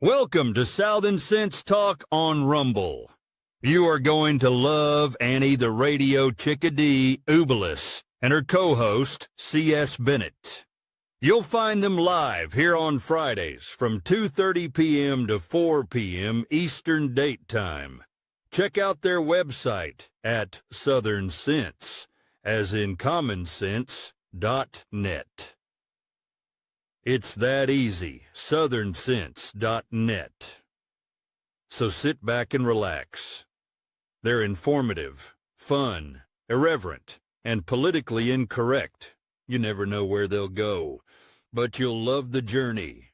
Welcome to Southern Sense Talk on Rumble. You are going to love Annie the Radio Chick-A-Dee Ubelis and her co-host, C.S. Bennett. You'll find them live here on Fridays from 2:30 p.m. to 4 p.m. Eastern Date Time. Check out their website at Southern Sense, as in commonsense.net. It's that easy, southernsense.net. So sit back and relax. They're informative, fun, irreverent, and politically incorrect. You never know where they'll go, but you'll love the journey.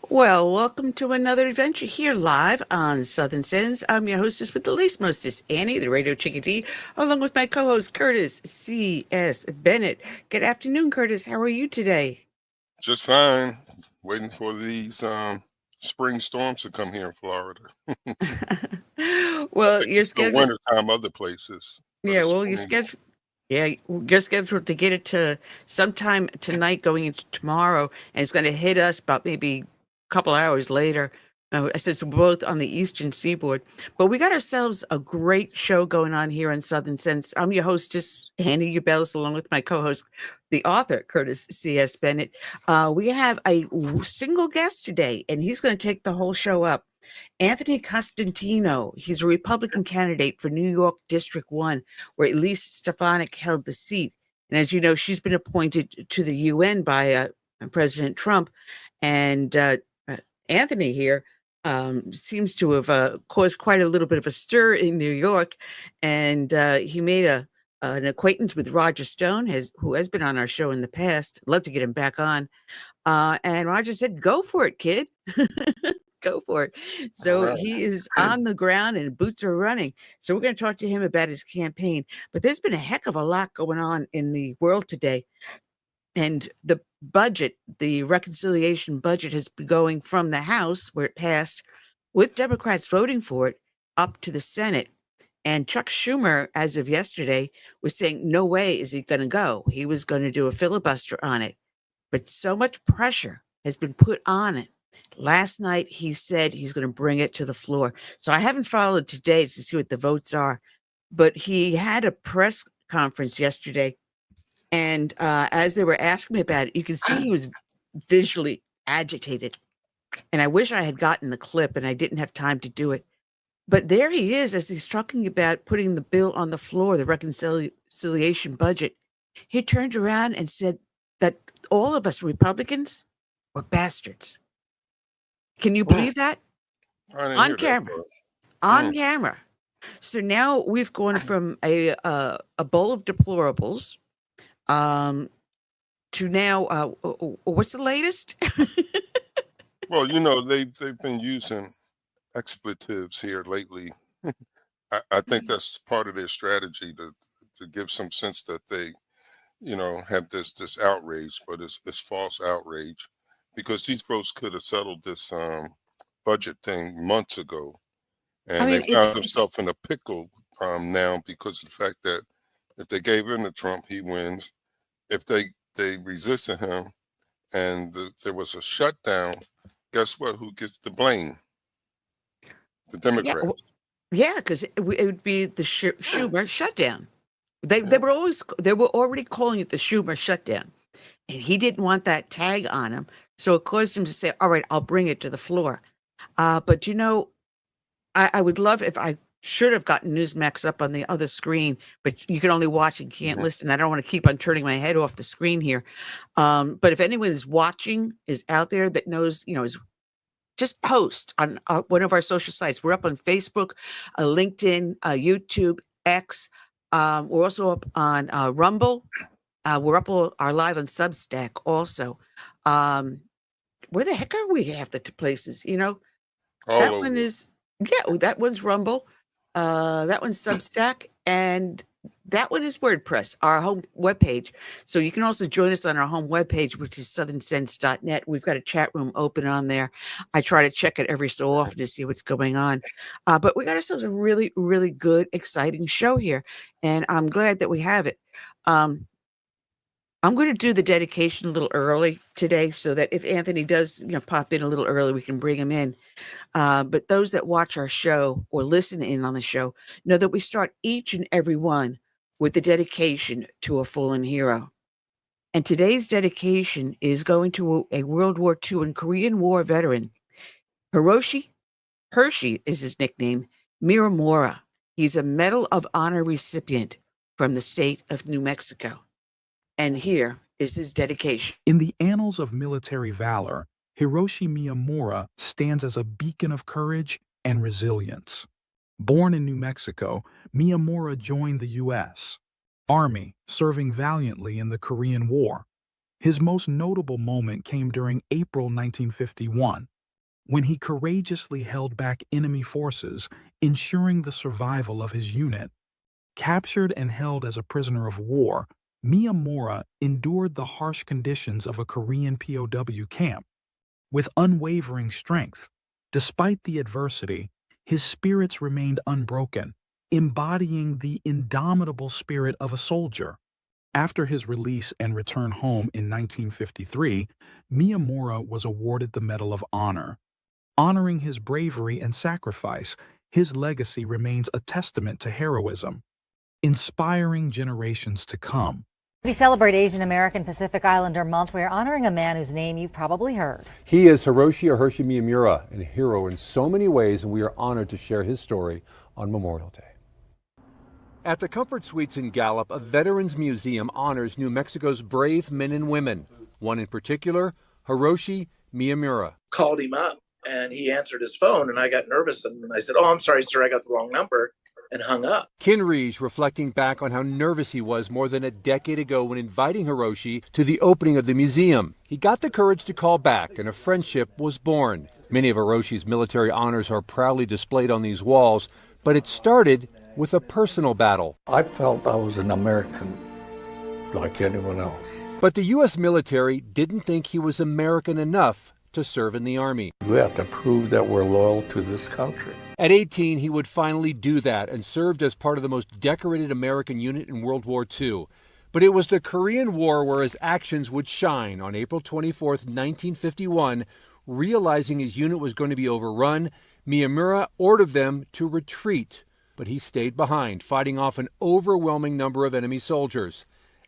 Well, welcome to another adventure here live on Southern Sense. I'm your hostess with the least mostest, Annie, the Radio Chick-A-Dee, along with my co-host, Curtis C.S. Bennett. Good afternoon, Curtis. How are you today? Just fine. Waiting for these spring storms to come here in Florida. Well, you're It's the scheduled. wintertime other places. Yeah, well, you're scheduled. Yeah, you're scheduled to get it to sometime tonight, going into tomorrow, and it's going to hit us about maybe couple hours later, since we're both on the Eastern Seaboard. But we got ourselves a great show going on here on Southern Sense. I'm your hostess, Annie Ubelis, along with my co-host, the author, Curtis C.S. Bennett. We have a single guest today, and he's going to take the whole show up. Anthony Constantino. He's a Republican candidate for New York District 1, where Elise Stefanik held the seat. And as you know, she's been appointed to the UN by President Trump. And Anthony here seems to have caused quite a little bit of a stir in New York, and he made an acquaintance with Roger Stone, who has been on our show in the past. Love to get him back on. And Roger said, "Go for it, kid." Go for it. So he is on the ground and boots are running. So we're going to talk to him about his campaign. But there's been a heck of a lot going on in the world today. And the budget, the reconciliation budget, has been going from the House, where it passed, with Democrats voting for it, up to the Senate. And Chuck Schumer, as of yesterday, was saying, no way is he going to go. He was going to do a filibuster on it. But so much pressure has been put on it. Last night, he said he's going to bring it to the floor. So I haven't followed today to see what the votes are. But he had a press conference yesterday. And as they were asking me about it, you can see he was visually agitated. And I wish I had gotten the clip, and I didn't have time to do it. But there he is, as he's talking about putting the bill on the floor, the reconciliation budget. He turned around and said that all of us Republicans were bastards. Can you believe that? On camera. On camera. So now we've gone from a bowl of deplorables to now, what's the latest? Well, you know, they've been using expletives here lately. I think that's part of their strategy to give some sense that they, have this outrage, but it's false outrage, because these folks could have settled this budget thing months ago, and they found themselves in a pickle now because of the fact that if they gave in to Trump, he wins. If they resisted him and there was a shutdown, guess what? Who gets the blame? The Democrats. Yeah, because it would be the Schumer shutdown. They were already calling it the Schumer shutdown, and he didn't want that tag on him, so it caused him to say, "All right, I'll bring it to the floor." But I would love if I should have gotten Newsmax up on the other screen, but you can only watch and can't listen. I don't want to keep on turning my head off the screen here. But if anyone is watching, is out there that knows, is just post on one of our social sites. We're up on Facebook, LinkedIn, YouTube, X. We're also up on Rumble. We're up are live on Substack also. Where the heck are we half the places? That one is, that one's Rumble. That one's Substack, and that one is WordPress, our home webpage. So you can also join us on our home webpage, which is southernsense.net. We've got a chat room open on there. I try to check it every so often to see what's going on. But we got ourselves a really, really good, exciting show here, and I'm glad that we have it. I'm going to do the dedication a little early today so that if Anthony does, pop in a little early, we can bring him in. But those that watch our show or listen in on the show know that we start each and every one with the dedication to a fallen hero. And today's dedication is going to a World War II and Korean War veteran. Hershey is his nickname, Miyamura. He's a Medal of Honor recipient from the state of New Mexico. And here is his dedication. In the annals of military valor, Hiroshi Miyamura stands as a beacon of courage and resilience. Born in New Mexico, Miyamura joined the U.S. Army, serving valiantly in the Korean War. His most notable moment came during April 1951, when he courageously held back enemy forces, ensuring the survival of his unit. Captured and held as a prisoner of war, Miyamura endured the harsh conditions of a Korean POW camp. With unwavering strength, despite the adversity, his spirits remained unbroken, embodying the indomitable spirit of a soldier. After his release and return home in 1953, Miyamura was awarded the Medal of Honor. Honoring his bravery and sacrifice, his legacy remains a testament to heroism, inspiring generations to come. We celebrate Asian American Pacific Islander Month. We are honoring a man whose name you've probably heard. He is Hiroshi or Hershey Miyamura, and a hero in so many ways, and we are honored to share his story on Memorial Day. At the Comfort Suites in Gallup, a Veterans Museum honors New Mexico's brave men and women. One in particular, Hiroshi Miyamura. Called him up, and he answered his phone, and I got nervous, and I said, "Oh, I'm sorry, sir, I got the wrong number," and hung up. Ken Rees reflecting back on how nervous he was more than a decade ago when inviting Hiroshi to the opening of the museum. He got the courage to call back, and a friendship was born. Many of Hiroshi's military honors are proudly displayed on these walls, but it started with a personal battle. I felt I was an American like anyone else. But the U.S. military didn't think he was American enough to serve in the Army. We have to prove that we're loyal to this country. At 18, he would finally do that and served as part of the most decorated American unit in World War II. But it was the Korean War where his actions would shine. On April 24, 1951, realizing his unit was going to be overrun, Miyamura ordered them to retreat. But he stayed behind, fighting off an overwhelming number of enemy soldiers.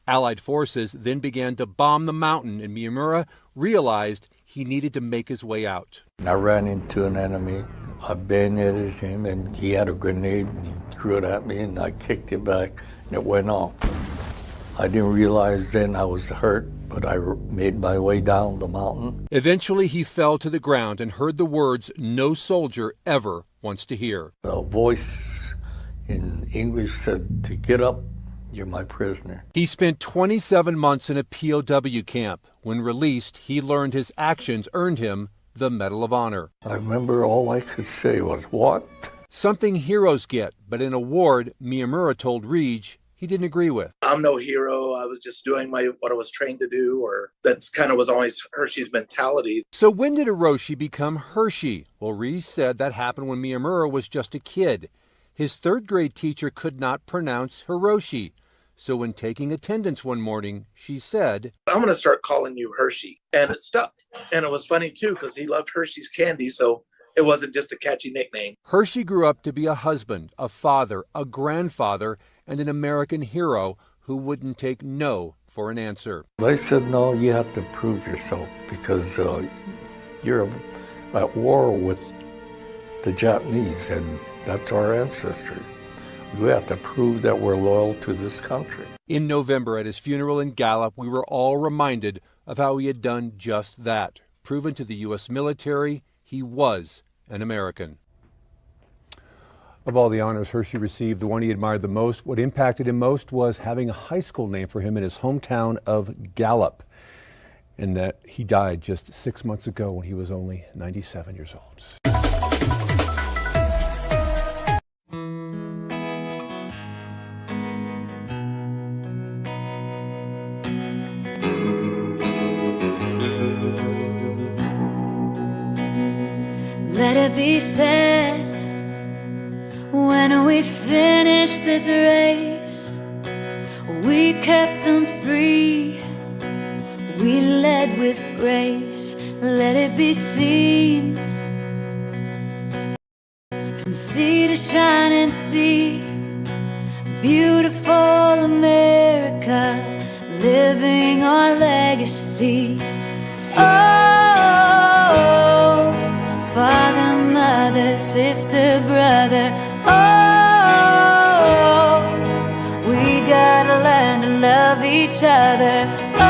Allied forces then began to bomb the mountain, and Miyamura realized he needed to make his way out. I ran into an enemy. I bayoneted him, and he had a grenade, and he threw it at me, and I kicked it back, and it went off. I didn't realize then I was hurt, but I made my way down the mountain. Eventually, he fell to the ground and heard the words no soldier ever wants to hear. A voice in English said, "To get up, you're my prisoner." He spent 27 months in a POW camp. When released, he learned his actions earned him the Medal of Honor. I remember all I could say was, "What?" Something heroes get, but an award Miyamura told Reed he didn't agree with. I'm no hero. I was just doing what I was trained to do, or that's kind of was always Hershey's mentality. So when did Hiroshi become Hershey? Well, Reed said that happened when Miyamura was just a kid. His third grade teacher could not pronounce Hiroshi. So when taking attendance one morning, she said, "I'm going to start calling you Hershey." And it stuck. And it was funny, too, because he loved Hershey's candy, so it wasn't just a catchy nickname. Hershey grew up to be a husband, a father, a grandfather, and an American hero who wouldn't take no for an answer. They said, "No, you have to prove yourself because you're at war with the Japanese, and that's our ancestry. You have to prove that we're loyal to this country." In November, at his funeral in Gallup, we were all reminded of how he had done just that. Proven to the U.S. military, he was an American. Of all the honors Hershey received, the one he admired the most, what impacted him most was having a high school named for him in his hometown of Gallup. And that he died just 6 months ago when he was only 97 years old. Let it be said, when we finish this race, we kept them free with grace. Let it be seen from sea to shining sea. Beautiful America, living our legacy. Oh, father, mother, sister, brother. Oh, we gotta learn to love each other. Oh,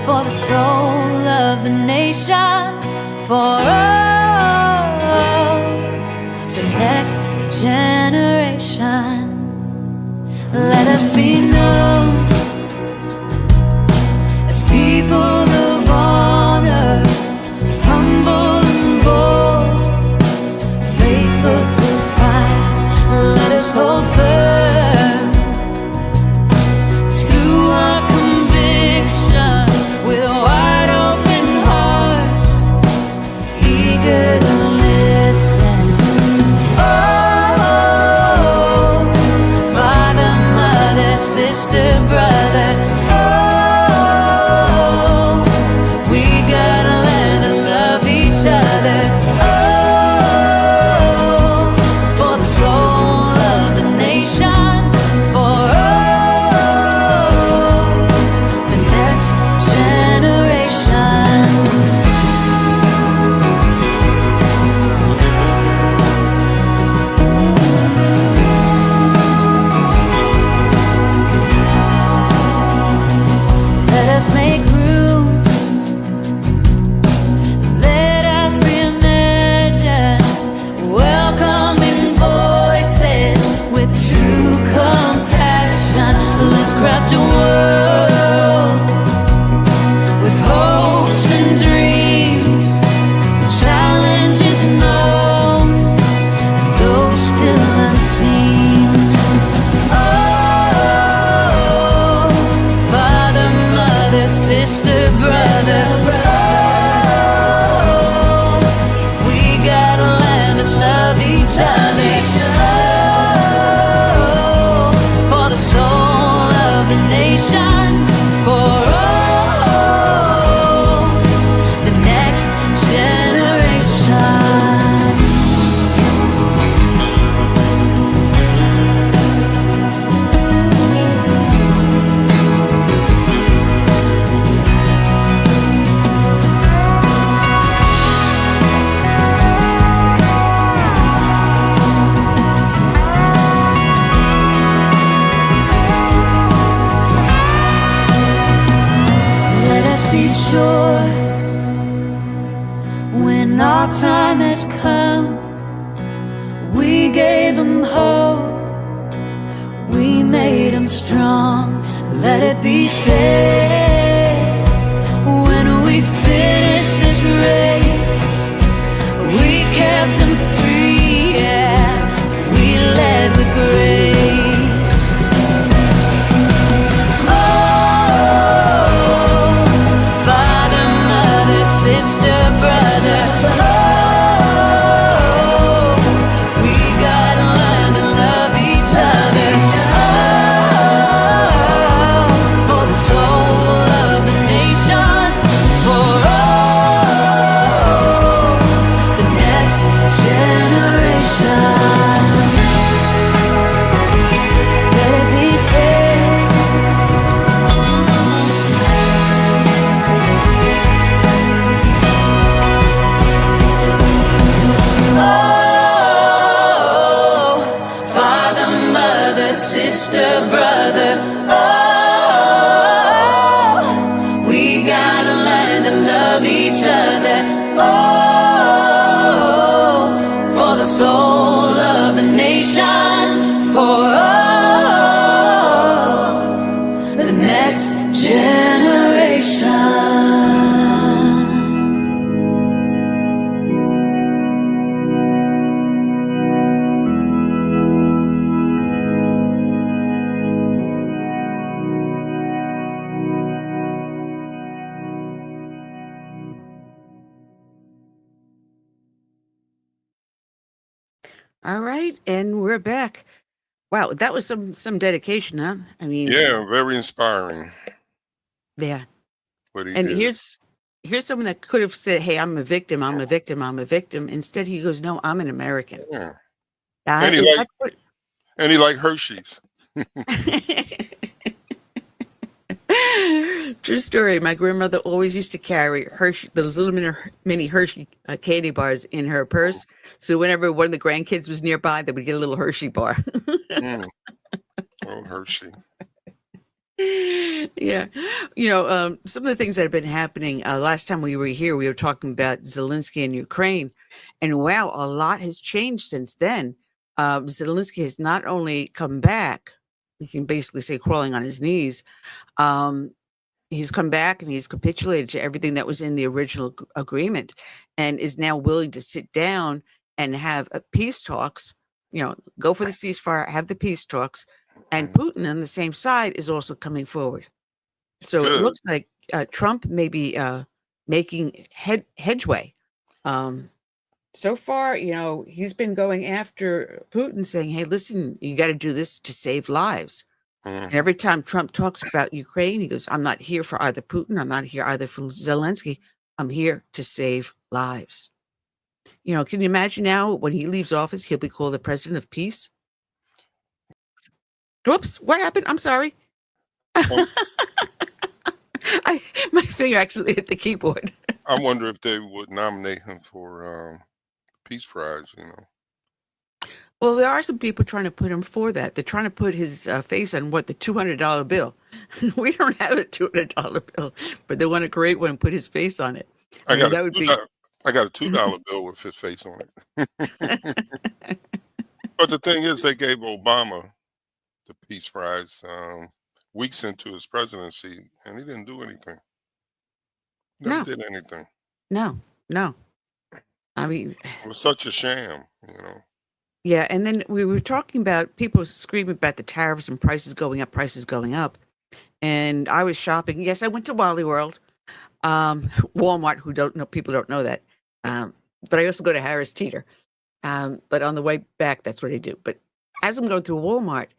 for the soul of the nation. For the next generation. Let us be known as people of honor, humble and bold, faithful through fire. Let us hold firm to our convictions with wide open hearts, eager to listen. Sister, brother, oh, we gotta learn to love each other. Oh, for the soul of the nation. For the next generation. Let us make room. Let us reimagine welcoming voices with true compassion. Let's craft a world with hopes and dreams, challenges known, those still unseen. Sister, brother, oh, we gotta learn to love each other. Oh, for the soul of the nation. For the next generation. Be sure when our time has come, we gave them hope, we made them strong. Let it be said when we finish this race, we kept them free, yeah, we led with grace. Sister, brother, oh, we gotta learn to love each other. Oh, for the soul of the nation. For the next generation. Let it be said. Sister, brother, oh, we gotta learn to love each other. Oh, for the soul of the nation. For the next generation. All right, and we're back. Wow, that was some dedication, huh? I mean, Yeah, very inspiring. Yeah. What he And did. here's someone that could have said, "Hey, I'm a victim. I'm a victim. I'm a victim." Instead, he goes, "No, I'm an American." Yeah. And he That's what. like Hershey's. True story. My grandmother always used to carry Hershey, those little mini Hershey candy bars in her purse. So whenever one of the grandkids was nearby, they would get a little Hershey bar. Mm. Oh, Hershey. Yeah. Some of the things that have been happening, last time we were here, we were talking about Zelensky and Ukraine. And wow, a lot has changed since then. Zelensky has not only come back, we can basically say crawling on his knees. He's come back and he's capitulated to everything that was in the original agreement and is now willing to sit down and have peace talks, go for the ceasefire, have the peace talks. And Putin on the same side is also coming forward. So it Good. looks like Trump may be making headway. So far, he's been going after Putin saying, hey, listen, you got to do this to save lives. And every time Trump talks about Ukraine, he goes, I'm not here for either Putin. I'm not here either for Zelensky. I'm here to save lives. Can you imagine now when he leaves office, he'll be called the president of peace? Whoops, what happened? I'm sorry. Oh. My finger actually hit the keyboard. I wonder if they would nominate him for Peace Prize, Well, there are some people trying to put him for that. They're trying to put his face on the $200 bill. We don't have a $200 bill, but they want to create one and put his face on it. I got that would be. I got a $2 bill with his face on it. But the thing is, they gave Obama the Peace Prize weeks into his presidency, and he didn't do anything. Never did anything. No. I mean, it was such a sham, Yeah, and then we were talking about people screaming about the tariffs and prices going up. And I was shopping. Yes, I went to Wally World, Walmart. People don't know that. But I also go to Harris Teeter. But on the way back, that's what I do. But as I'm going through Walmart,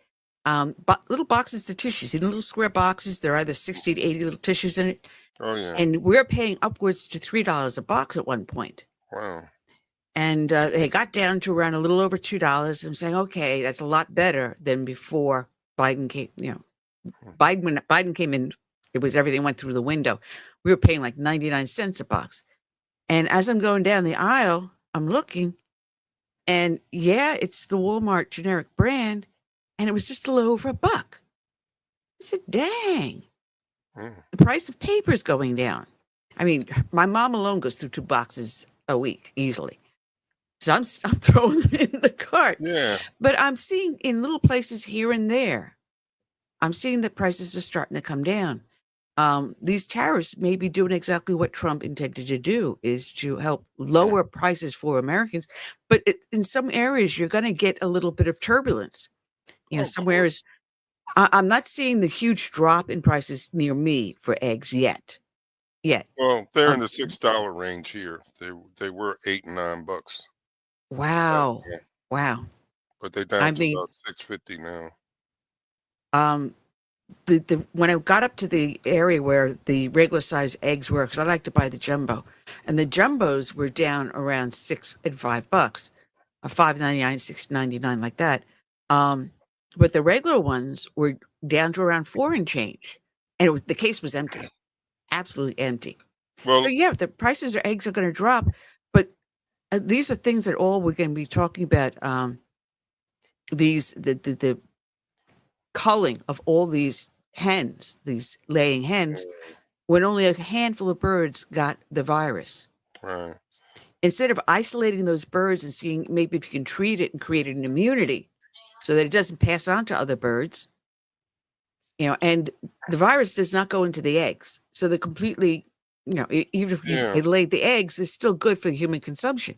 little boxes of tissues, in little square boxes, there are either 60 to 80 little tissues in it. Oh, yeah. And we're paying upwards to $3 a box at one point. Wow. And they got down to around a little over $2. I'm saying, okay, that's a lot better than before Biden came. When Biden came in, everything went through the window. We were paying like 99 cents a box. And as I'm going down the aisle, I'm looking, and yeah, it's the Walmart generic brand, and it was just a little over $1. I said, dang, the price of paper is going down. I mean, my mom alone goes through 2 boxes a week easily. So I'm throwing them in the cart. Yeah. But I'm seeing in little places here and there, I'm seeing that prices are starting to come down. These tariffs may be doing exactly what Trump intended to do, is to help lower prices for Americans. But in some areas, you're going to get a little bit of turbulence. Some areas, I'm not seeing the huge drop in prices near me for eggs yet. Well, they're in the $6 range here. They were $8 and $9. Wow. Yeah. Wow. But they're down to about $6.50 now. When I got up to the area where the regular size eggs were, because I like to buy the jumbo, and the jumbos were down around $6 and $5, $5.99, $6.99, like that. But the regular ones were down to around $4 and change, and the case was empty, absolutely empty. Well, so yeah, the prices of eggs are going to drop, but these are things that all we're going to be talking about. The culling of all these hens, these laying hens, when only a handful of birds got the virus. Right. Instead of isolating those birds and seeing maybe if you can treat it and create an immunity so that it doesn't pass on to other birds, and the virus does not go into the eggs. So they're completely, even if they laid the eggs, they're still good for human consumption.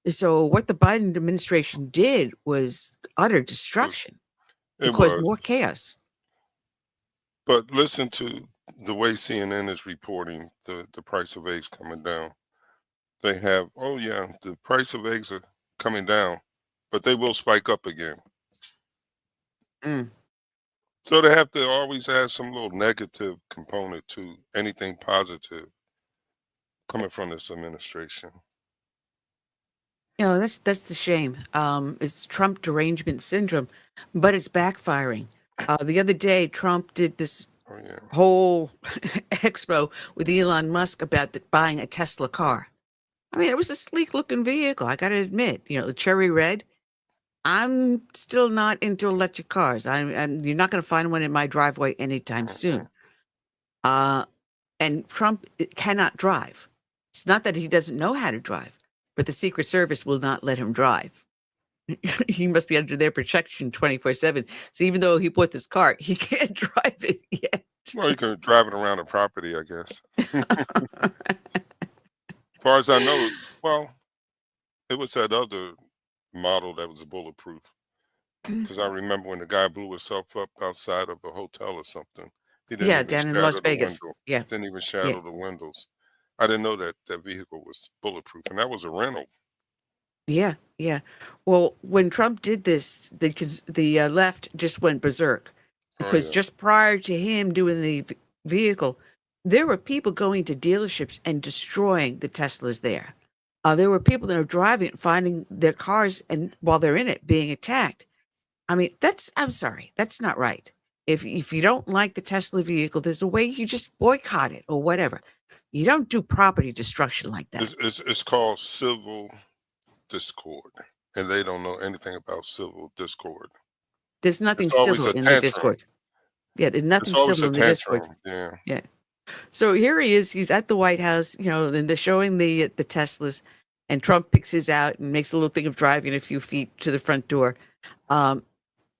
So what the Biden administration did was utter destruction. It caused more chaos. But listen to the way CNN is reporting the price of eggs coming down. They have, the price of eggs are coming down, but they will spike up again. So they have to always have some little negative component to anything positive coming from this administration. That's the shame. It's Trump derangement syndrome, but it's backfiring. The other day, Trump did this Oh yeah. whole expo with Elon Musk about buying a Tesla car. I mean, it was a sleek looking vehicle. I got to admit, the cherry red. I'm still not into electric cars. And you're not going to find one in my driveway anytime soon. And Trump cannot drive. It's not that he doesn't know how to drive, but the Secret Service will not let him drive. He must be under their protection 24/7. So even though he bought this car, he can't drive it yet. Well, you can drive it around the property, I guess. As far as I know, well, it was that other model that was bulletproof. Because I remember when the guy blew himself up outside of a hotel or something. He didn't Yeah, even down in shatter Las the Vegas. window. Yeah. Didn't even Yeah. shatter the windows. I didn't know that that vehicle was bulletproof, and that was a rental. Yeah, yeah. Well, when Trump did this, the left just went berserk Oh because yeah. just prior to him doing the vehicle, there were people going to dealerships and destroying the Teslas there. There were people that are driving it, finding their cars, and while they're in it, being attacked. I mean, I'm sorry, that's not right. If you don't like the Tesla vehicle, there's a way you just boycott it or whatever. You don't do property destruction like that. It's called civil discord, and they don't know anything about civil discord. There's nothing It's always civil a in the tantrum. Discord. Yeah, there's It's nothing always civil a in the Discord. tantrum. Yeah. Yeah. So here he is. He's at the White House, and they're showing the Teslas, and Trump picks his out and makes a little thing of driving a few feet to the front door.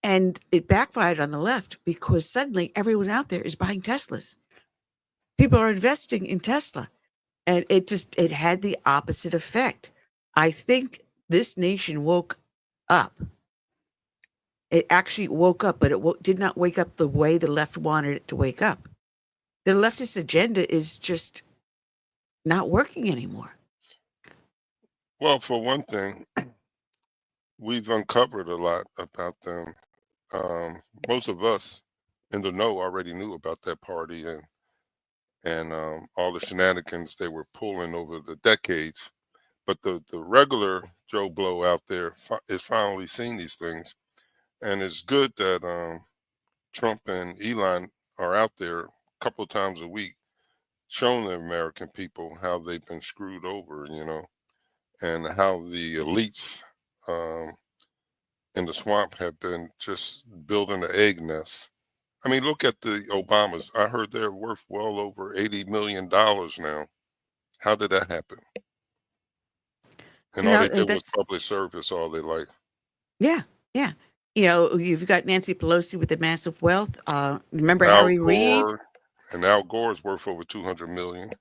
And it backfired on the left because suddenly everyone out there is buying Teslas. People are investing in Tesla. And it had the opposite effect. I think this nation woke up. It actually woke up, but it did not wake up the way the left wanted it to wake up. The leftist agenda is just not working anymore. Well, for one thing, we've uncovered a lot about them. Most of us in the know already knew about that party and all the shenanigans they were pulling over the decades. But the regular Joe Blow out there is finally seeing these things. And it's good that Trump and Elon are out there a couple of times a week showing the American people how they've been screwed over, and how the elites in the swamp have been just building an egg nest. I mean, look at the Obamas. I heard they're worth well over $80 million now. How did that happen? And all they And did was that's public service all their life. yeah, yeah. You've got Nancy Pelosi with the massive wealth. Remember Al Harry Reid? Gore, and Al Gore's worth over 200 million.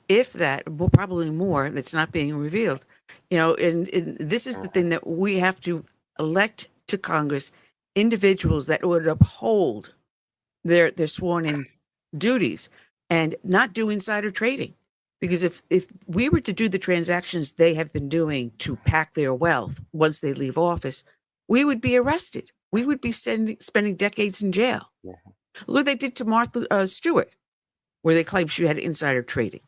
If that, well, probably more. That's not being revealed. And this is the thing that we have to elect to Congress individuals that would uphold their sworn in duties and not do insider trading. Because if we were to do the transactions they have been doing to pack their wealth once they leave office, we would be arrested. We would be spending decades in jail. Mhm. Look, they did to Martha Stewart, where they claimed she had insider trading.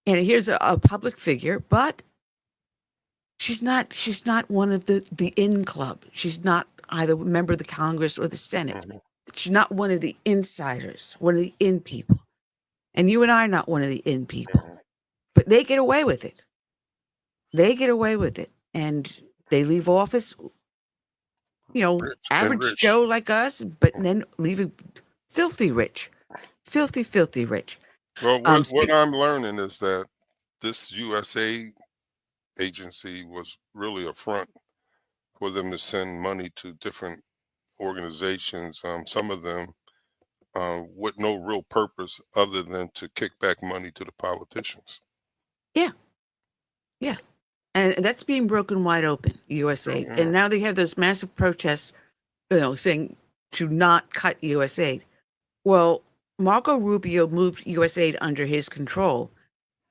And here's a public figure, but she's not one of the in club. She's not either a member of the Congress or the Senate. Mhm. She's not one of the insiders, one of the in people. And you and I are not one of the in people. Mhm. But they get away with it. They get away with it. And they leave office, Rich and average rich. Joe like us, but then leaving filthy rich. Filthy, filthy rich. Well, what Speak, I'm learning is that this USA agency was really a front for them to send money to different organizations. Some of them with no real purpose other than to kick back money to the politicians. yeah, yeah. And that's being broken wide open, USA. Yeah. And now they have those massive protests, saying to not cut USAID. Well, Marco Rubio moved USAID under his control.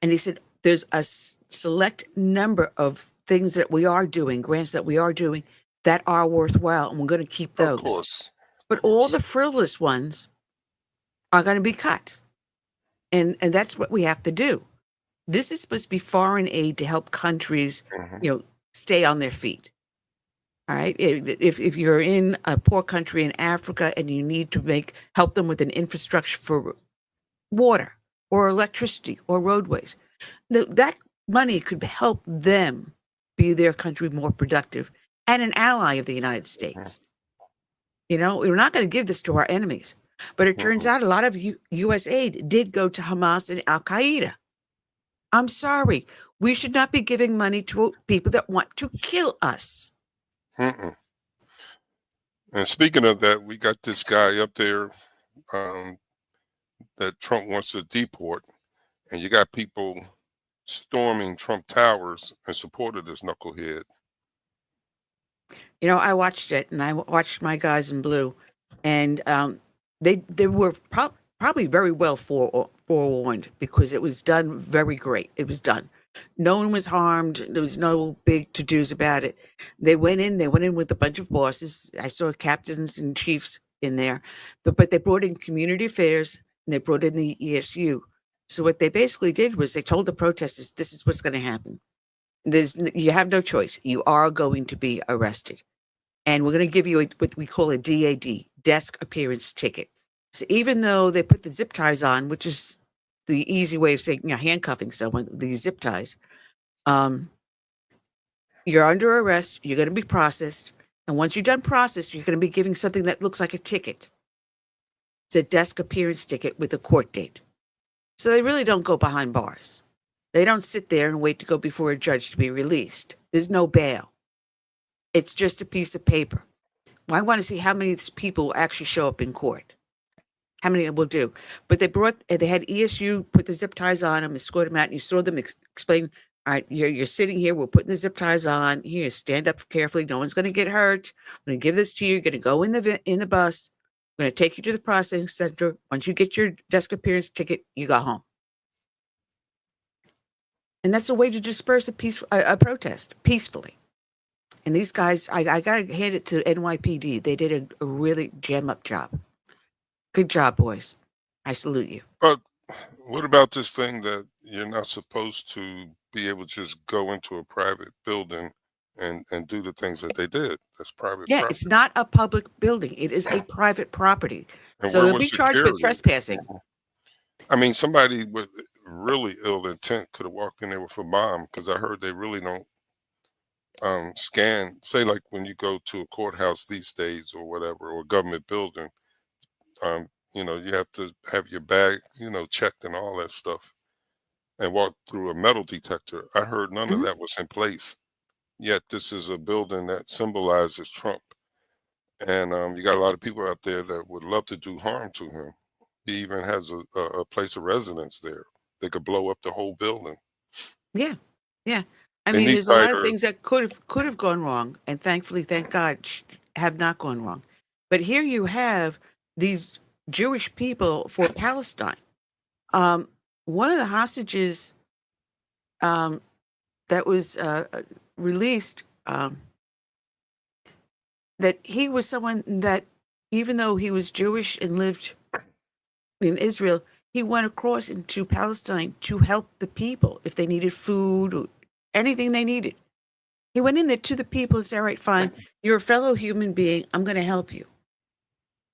And he said, there's a select number of things that we are doing, grants that we are doing that are worthwhile. And we're going to keep Of those. course. But all the frivolous ones are going to be cut. And that's what we have to do. This is supposed to be foreign aid to help countries, stay on their feet. All right. If you're in a poor country in Africa and you need to help them with an infrastructure for water or electricity or roadways, that money could help them be their country more productive and an ally of the United States. We're not going to give this to our enemies. But it turns out a lot of U.S. aid did go to Hamas and Al Qaeda. I'm sorry. We should not be giving money to people that want to kill us. And speaking of that, we got this guy up there that Trump wants to deport, and you got people storming Trump Towers in support of this knucklehead. I watched it, and I watched my guys in blue, and they were probably very well forewarned because it was done very great. It was done. No one was harmed. There was no big to-dos about it. They went in with a bunch of bosses. I saw captains and chiefs in there, but they brought in community affairs and they brought in the ESU. So what they basically did was they told the protesters, this is what's going to happen. You have no choice. You are going to be arrested. And we're going to give you what we call a DAD, desk appearance ticket. So even though they put the zip ties on, which is the easy way of saying handcuffing someone, these zip ties, you're under arrest, you're going to be processed. And once you're done processed, you're going to be giving something that looks like a ticket. It's a desk appearance ticket with a court date. So they really don't go behind bars. They don't sit there and wait to go before a judge to be released. There's no bail. It's just a piece of paper. Well, I want to see how many people will actually show up in court. How many will do? But they had ESU put the zip ties on them, escort them out, and you saw them explain, all right, you're sitting here, we're putting the zip ties on. Here, stand up carefully. No one's going to get hurt. I'm going to give this to you. You're going to go in the bus. I'm going to take you to the processing center. Once you get your desk appearance ticket, you go home. And that's a way to disperse a protest peacefully. And these guys, I got to hand it to NYPD. They did a really jam-up job. Good job, boys. I salute you. But what about this thing that you're not supposed to be able to just go into a private building and do the things that they did? That's private property. It's not a public building. It is a private property. And so where they'll was be charged with security? trespassing. I mean, somebody with really ill intent could have walked in there with a bomb, because I heard they really don't scan, say like when you go to a courthouse these days or whatever, or a government building, you have to have your bag, checked and all that stuff, and walk through a metal detector. I heard none of that was in place. Yet this is a building that symbolizes Trump. And you got a lot of people out there that would love to do harm to him. He even has a place of residence there. They could blow up the whole building. Yeah. I mean, there's a lot of things that could have gone wrong, and thankfully, thank God, have not gone wrong. But here you have these Jewish people for Palestine. One of the hostages that was released, that he was someone that, even though he was Jewish and lived in Israel, he went across into Palestine to help the people if they needed food or anything they needed. He went in there to the people and said, all right, fine, you're a fellow human being. I'm going to help you.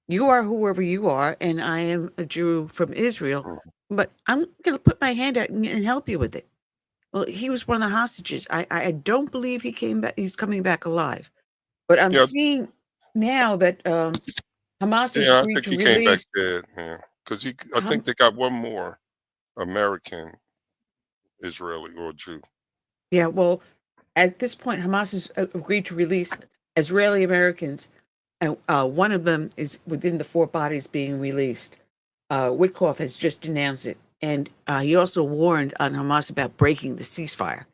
You are whoever you are, and I am a Jew from Israel, but I'm going to put my hand out and help you with it. Well, he was one of the hostages. I don't believe he came back. He's coming back alive. But I'm seeing now that Hamas has agreed to release. Came back dead, man. Because I think they got one more American Israeli or Jew. Yeah, well, at this point, Hamas has agreed to release Israeli Americans, and one of them is within the 4 bodies being released. Witkoff has just announced it, and he also warned on Hamas about breaking the ceasefire.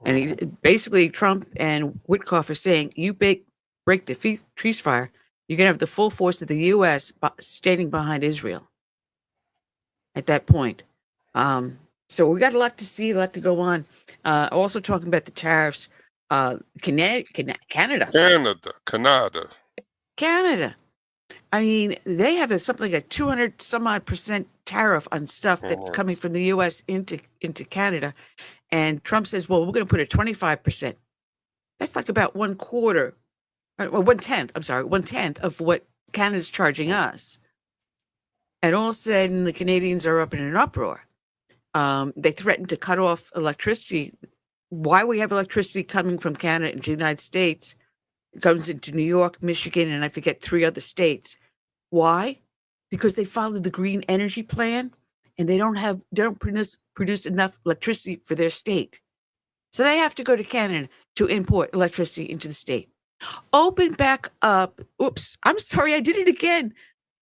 And basically, Trump and Witkoff are saying, you break the ceasefire, you're going to have the full force of the U.S. standing behind Israel at that point. So we got a lot to see, a lot to go on. Also talking about the tariffs, Canada. I mean, they have something like a 200 some odd % tariff on stuff that's coming from the U.S. into Canada. And Trump says, well, we're going to put a 25%. That's like about 1/4, or 1/10, I'm sorry, 1/10 of what Canada's charging us. And all of a sudden, the Canadians are up in an uproar. They threatened to cut off electricity. Why we have electricity coming from Canada into the United States, it comes into New York, Michigan, and I forget 3 other states. Why? Because they followed the green energy plan, and they don't produce enough electricity for their state. So they have to go to Canada to import electricity into the state. Open back up. Oops, I'm sorry, I did it again.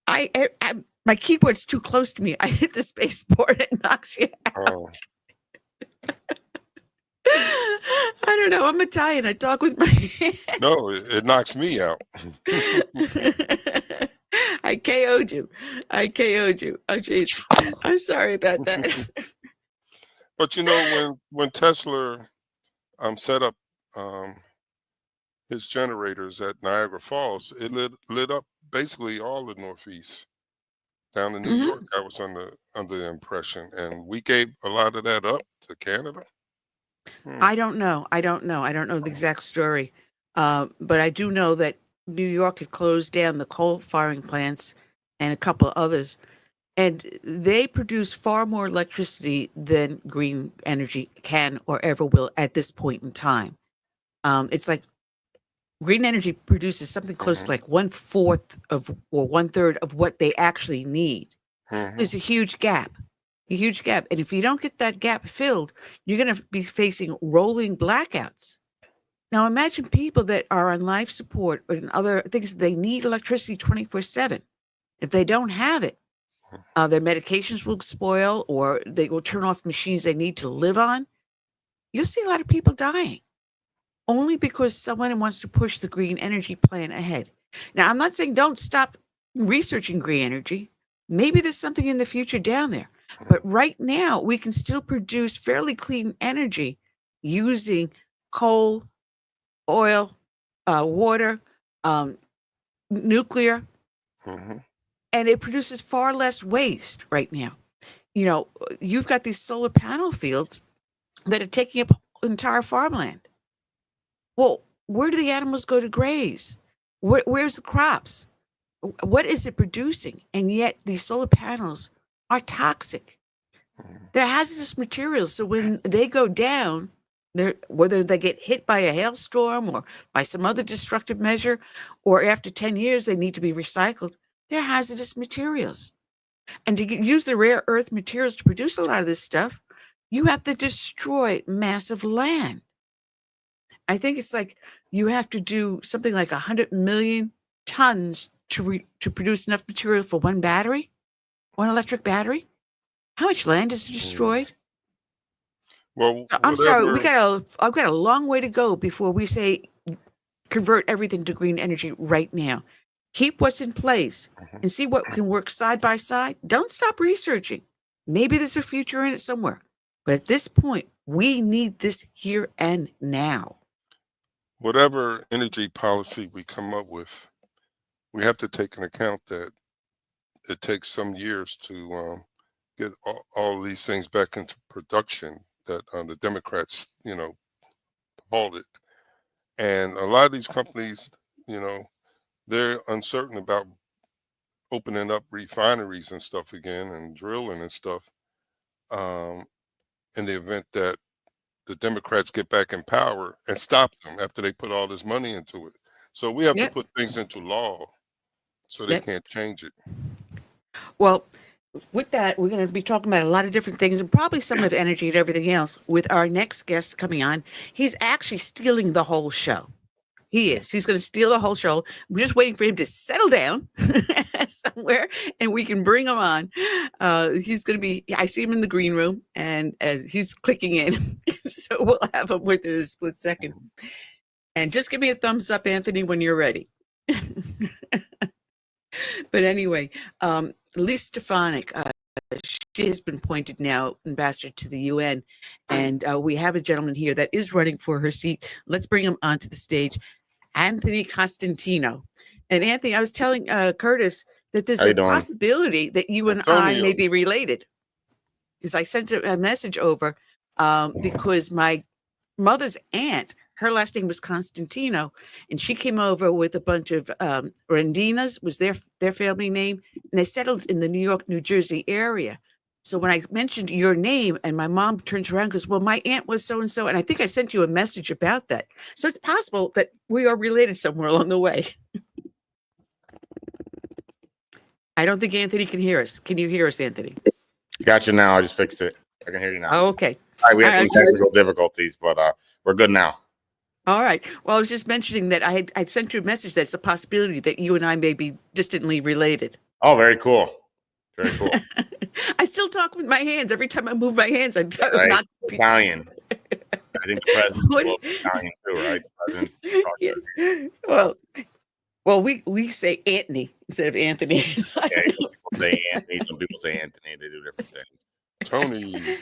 My keyboard's too close to me. I hit the space bar and it knocks you out. I don't know. I'm Italian. I talk with my hands. No, it knocks me out. I KO'd you. Oh, jeez. I'm sorry about that. But you know, when Tesla set up his generators at Niagara Falls, it lit up basically all the Northeast. Down in New York, I was under the impression, and we gave a lot of that up to Canada. I don't know the exact story, but I do know that New York had closed down the coal-firing plants and a couple others, and they produce far more electricity than green energy can or ever will at this point in time. It's like green energy produces something close to like 1/4 of or 1/3 of what they actually need. There's a huge gap. And if you don't get that gap filled, you're going to be facing rolling blackouts. Now, imagine people that are on life support and other things. They need electricity 24/7. If they don't have it, their medications will spoil, or they will turn off machines they need to live on. You'll see a lot of people dying only because someone wants to push the green energy plan ahead. Now, I'm not saying don't stop researching green energy. Maybe there's something in the future down there. But right now, we can still produce fairly clean energy using coal, oil, water, nuclear, and it produces far less waste right now. You know, you've got these solar panel fields that are taking up entire farmland. Well, where do the animals go to graze? Where's the crops? What is it producing? And yet these solar panels are toxic. They're hazardous materials. So when they go down, whether they get hit by a hailstorm or by some other destructive measure, or after 10 years they need to be recycled, they're hazardous materials. And to use the rare earth materials to produce a lot of this stuff, you have to destroy massive land. I think it's like you have to do something like 100 million tons to produce enough material for one electric battery. How much land is destroyed? Well, I'm sorry, I've got a long way to go before we say convert everything to green energy right now. Keep what's in place and see what can work side by side. Don't stop researching. Maybe there's a future in it somewhere. But at this point, we need this here and now. Whatever energy policy we come up with, we have to take into account that it takes some years to get all these things back into production that the Democrats, halted. And a lot of these companies, they're uncertain about opening up refineries and stuff again and drilling and stuff in the event that the Democrats get back in power and stop them after they put all this money into it. So we have to put things into law so they can't change it. Well, with that, we're going to be talking about a lot of different things and probably some of energy and everything else with our next guest coming on. He's actually stealing the whole show. He is. He's going to steal the whole show. We're just waiting for him to settle down somewhere and we can bring him on. He's going to be, I see him in the green room and he's clicking in. So we'll have him within a split second. And just give me a thumbs up, Anthony, when you're ready. But anyway, Elise Stefanik, she has been appointed now ambassador to the UN. And we have a gentleman here that is running for her seat. Let's bring him onto the stage. Anthony Constantino. And Anthony, I was telling Curtis that there's How you a doing? possibility that you and I Antonio. may be related. Because I sent a message over because my mother's aunt, her last name was Constantino, and she came over with a bunch of Rendinas, was their family name, and they settled in the New York, New Jersey area. So when I mentioned your name, and my mom turns around and goes, well, my aunt was so-and-so, and I think I sent you a message about that. So it's possible that we are related somewhere along the way. I don't think Anthony can hear us. Can you hear us, Anthony? Got you now. I just fixed it. I can hear you now. Oh, okay. All right, we had All some right. technical difficulties, but we're good now. All right. Well, I was just mentioning that I'd sent you a message that it's a possibility that you and I may be distantly related. Oh, very cool. Very cool. I still talk with my hands. Every time I move my hands, I'm Right? not. Italian. I think the president's a What- little Italian too, right? The president's Yeah. Well, we say Anthony instead of Anthony. So I yeah, don't some people say Anthony, some people say Anthony. They do different things. Tony.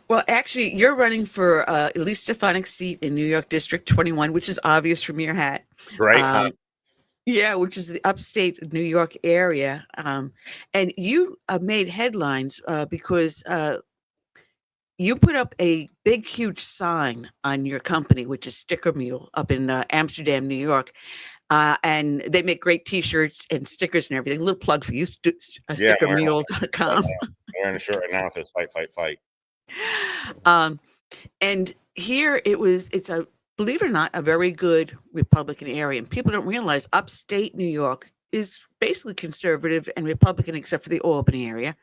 well, actually, you're running for Elise Stefanik's seat in New York District 21, which is obvious from your hat. Right? Yeah, which is the upstate New York area. And you made headlines because you put up a big, huge sign on your company, which is Sticker Mule up in Amsterdam, New York. And they make great T-shirts and stickers and everything. A little plug for you, stickermule.com. I'm wearing a shirt right now. It says fight, fight, fight. And here it's a, believe it or not, a very good Republican area. And people don't realize upstate New York is basically conservative and Republican, except for the Albany area.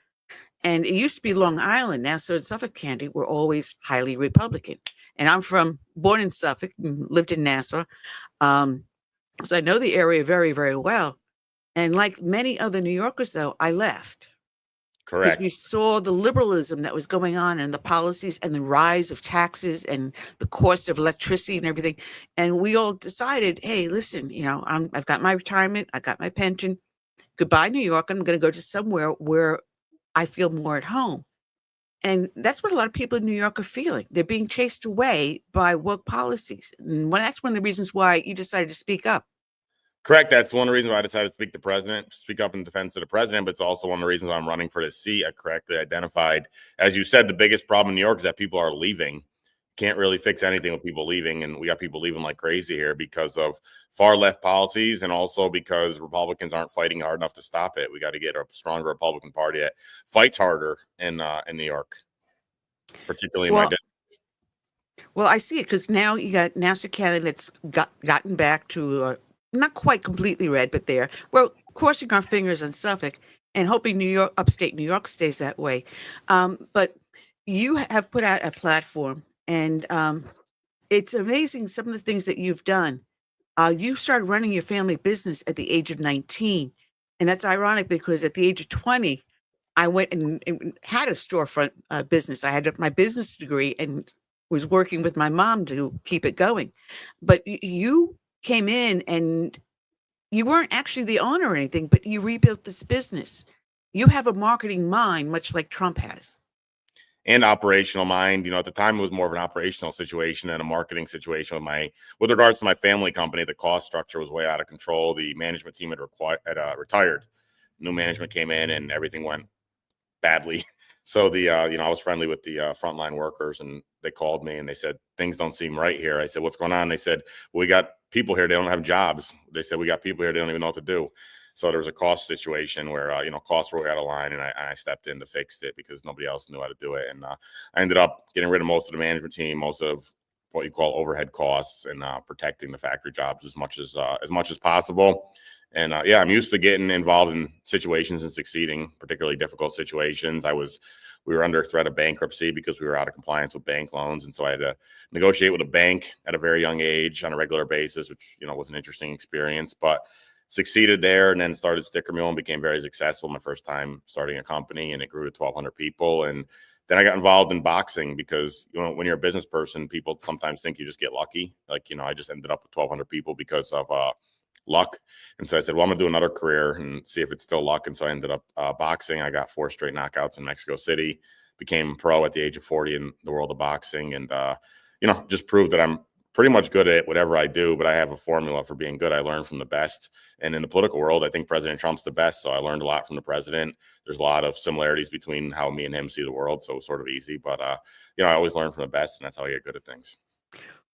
And it used to be Long Island. Nassau and Suffolk County were always highly Republican. And I'm born in Suffolk, and lived in Nassau. So I know the area very, very well. And like many other New Yorkers, though, I left. Because Correct. we saw the liberalism that was going on and the policies and the rise of taxes and the cost of electricity and everything. And we all decided, hey, listen, I've got my retirement, I got my pension. Goodbye, New York. I'm going to go to somewhere where I feel more at home. And that's what a lot of people in New York are feeling. They're being chased away by woke policies. And that's one of the reasons why you decided to speak up. Correct. That's one of the reasons why I decided to speak up in defense of the president, but it's also one of the reasons I'm running for this seat. I correctly identified, as you said, the biggest problem in New York is that people are leaving. Can't really fix anything with people leaving. And we got people leaving like crazy here because of far left policies and also because Republicans aren't fighting hard enough to stop it. We got to get a stronger Republican Party that fights harder in New York, particularly in my district. Well, I see it because now you got Nassau County that's gotten back to not quite completely red, but there. We're crossing our fingers on Suffolk and hoping upstate New York stays that way. But you have put out a platform, and it's amazing some of the things that you've done. You started running your family business at the age of 19. And that's ironic because at the age of 20, I went and had a storefront business. I had my business degree and was working with my mom to keep it going. But you came in and you weren't actually the owner or anything, but you rebuilt this business. You have a marketing mind, much like Trump has. And operational mind. At the time it was more of an operational situation and a marketing situation with regards to my family company. The cost structure was way out of control. The management team had retired. New management came in and everything went badly. So I was friendly with the frontline workers, and they called me and they said, things don't seem right here. I said, what's going on? They said, well, we got people here. They don't have jobs. They said, we got people here. They don't even know what to do. So there was a cost situation where, costs were out of line, and I stepped in to fix it because nobody else knew how to do it. And I ended up getting rid of most of the management team, most of what you call overhead costs, and protecting the factory jobs as much as possible. And I'm used to getting involved in situations and succeeding, particularly difficult situations. We were under threat of bankruptcy because we were out of compliance with bank loans. And so I had to negotiate with a bank at a very young age on a regular basis, which, was an interesting experience, but succeeded there, and then started Sticker Mule and became very successful my first time starting a company, and it grew to 1,200 people. And then I got involved in boxing because, when you're a business person, people sometimes think you just get lucky. Like, I just ended up with 1,200 people because of luck. And so I said, well, I'm gonna do another career and see if it's still luck. And so I ended up boxing. I got 4 straight knockouts in Mexico City, became pro at the age of 40 in the world of boxing, and just proved that I'm pretty much good at whatever I do, but I have a formula for being good. I learn from the best. And in the political world, I think President Trump's the best. So I learned a lot from the president. There's a lot of similarities between how me and him see the world. So it's sort of easy, but I always learn from the best, and that's how I get good at things.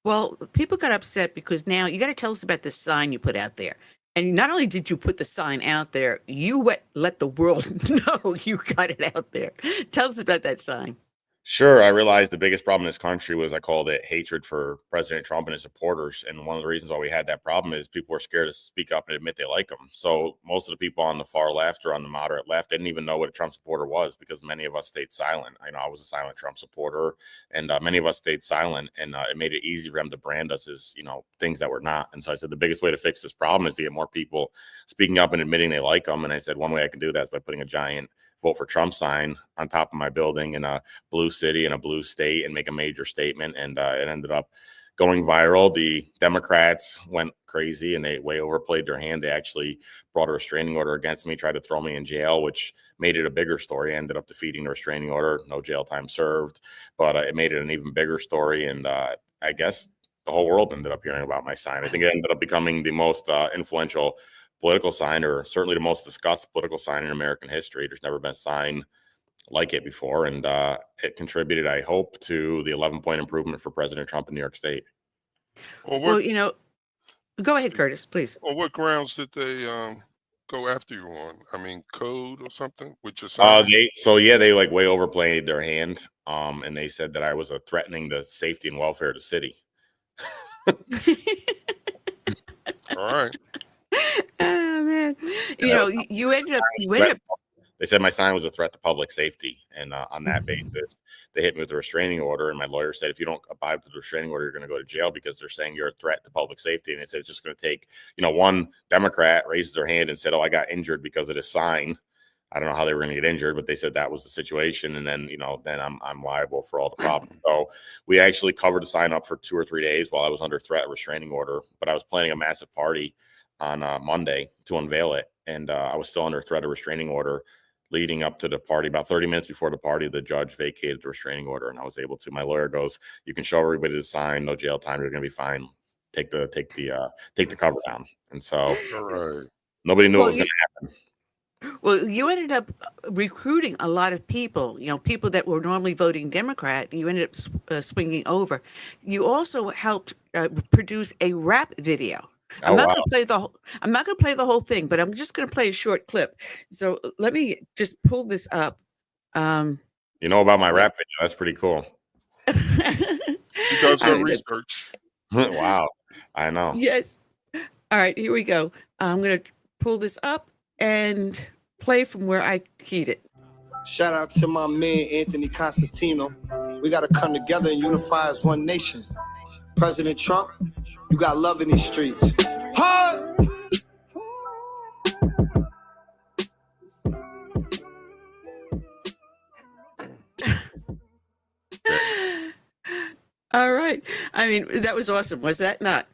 Well, people got upset because now you got to tell us about this sign you put out there. And not only did you put the sign out there, you let the world know you got it out there. Tell us about that sign. Sure. I realized the biggest problem in this country was, I called it hatred for President Trump and his supporters. And one of the reasons why we had that problem is people were scared to speak up and admit they like him. So most of the people on the far left or on the moderate left didn't even know what a Trump supporter was, because many of us stayed silent. I was a silent Trump supporter, and many of us stayed silent, and it made it easy for them to brand us as, things that we're not. And so I said, the biggest way to fix this problem is to get more people speaking up and admitting they like him. And I said, one way I can do that is by putting a giant vote for Trump sign on top of my building in a blue city in a blue state and make a major statement. And it ended up going viral. The Democrats went crazy and they way overplayed their hand. They actually brought a restraining order against me, tried to throw me in jail, which made it a bigger story. I ended up defeating the restraining order, no jail time served, but it made it an even bigger story. And I guess the whole world ended up hearing about my sign. I think it ended up becoming the most influential political sign, or certainly the most discussed political sign in American history. There's never been a sign like it before. And it contributed, I hope, to the 11-point improvement for President Trump in New York State. Well, go ahead, Curtis, please. On what grounds did they go after you on? I mean, code or something with your sign? They like way overplayed their hand. And they said that I was threatening the safety and welfare of the city. All right. Oh man, you ended up. They said my sign was a threat to public safety, and on that basis, they hit me with a restraining order. And my lawyer said, if you don't abide with the restraining order, you're going to go to jail, because they're saying you're a threat to public safety. And they said it's just going to take, one Democrat raises their hand and said, "Oh, I got injured because of this sign." I don't know how they were going to get injured, but they said that was the situation. And then, then I'm liable for all the problems. So we actually covered the sign up for 2 or 3 days while I was under threat of restraining order. But I was planning a massive party on Monday to unveil it. And I was still under threat of restraining order leading up to the party. About 30 minutes before the party, the judge vacated the restraining order, and I was able to. My lawyer goes, "You can show everybody the sign, no jail time. You're going to be fine. Take the cover down." And so nobody knew what was going to happen. Well, you ended up recruiting a lot of people, people that were normally voting Democrat. You ended up swinging over. You also helped produce a rap video. I'm not going to play the whole thing, but I'm just going to play a short clip. So let me just pull this up. You know about my rap video? That's pretty cool. She does her research. Wow. I know. Yes. All right, here we go. I'm going to pull this up and play from where I keyed it. Shout out to my man, Anthony Constantino. We got to come together and unify as one nation. President Trump, you got love in these streets. Huh? All right. I mean, that was awesome. Was that not?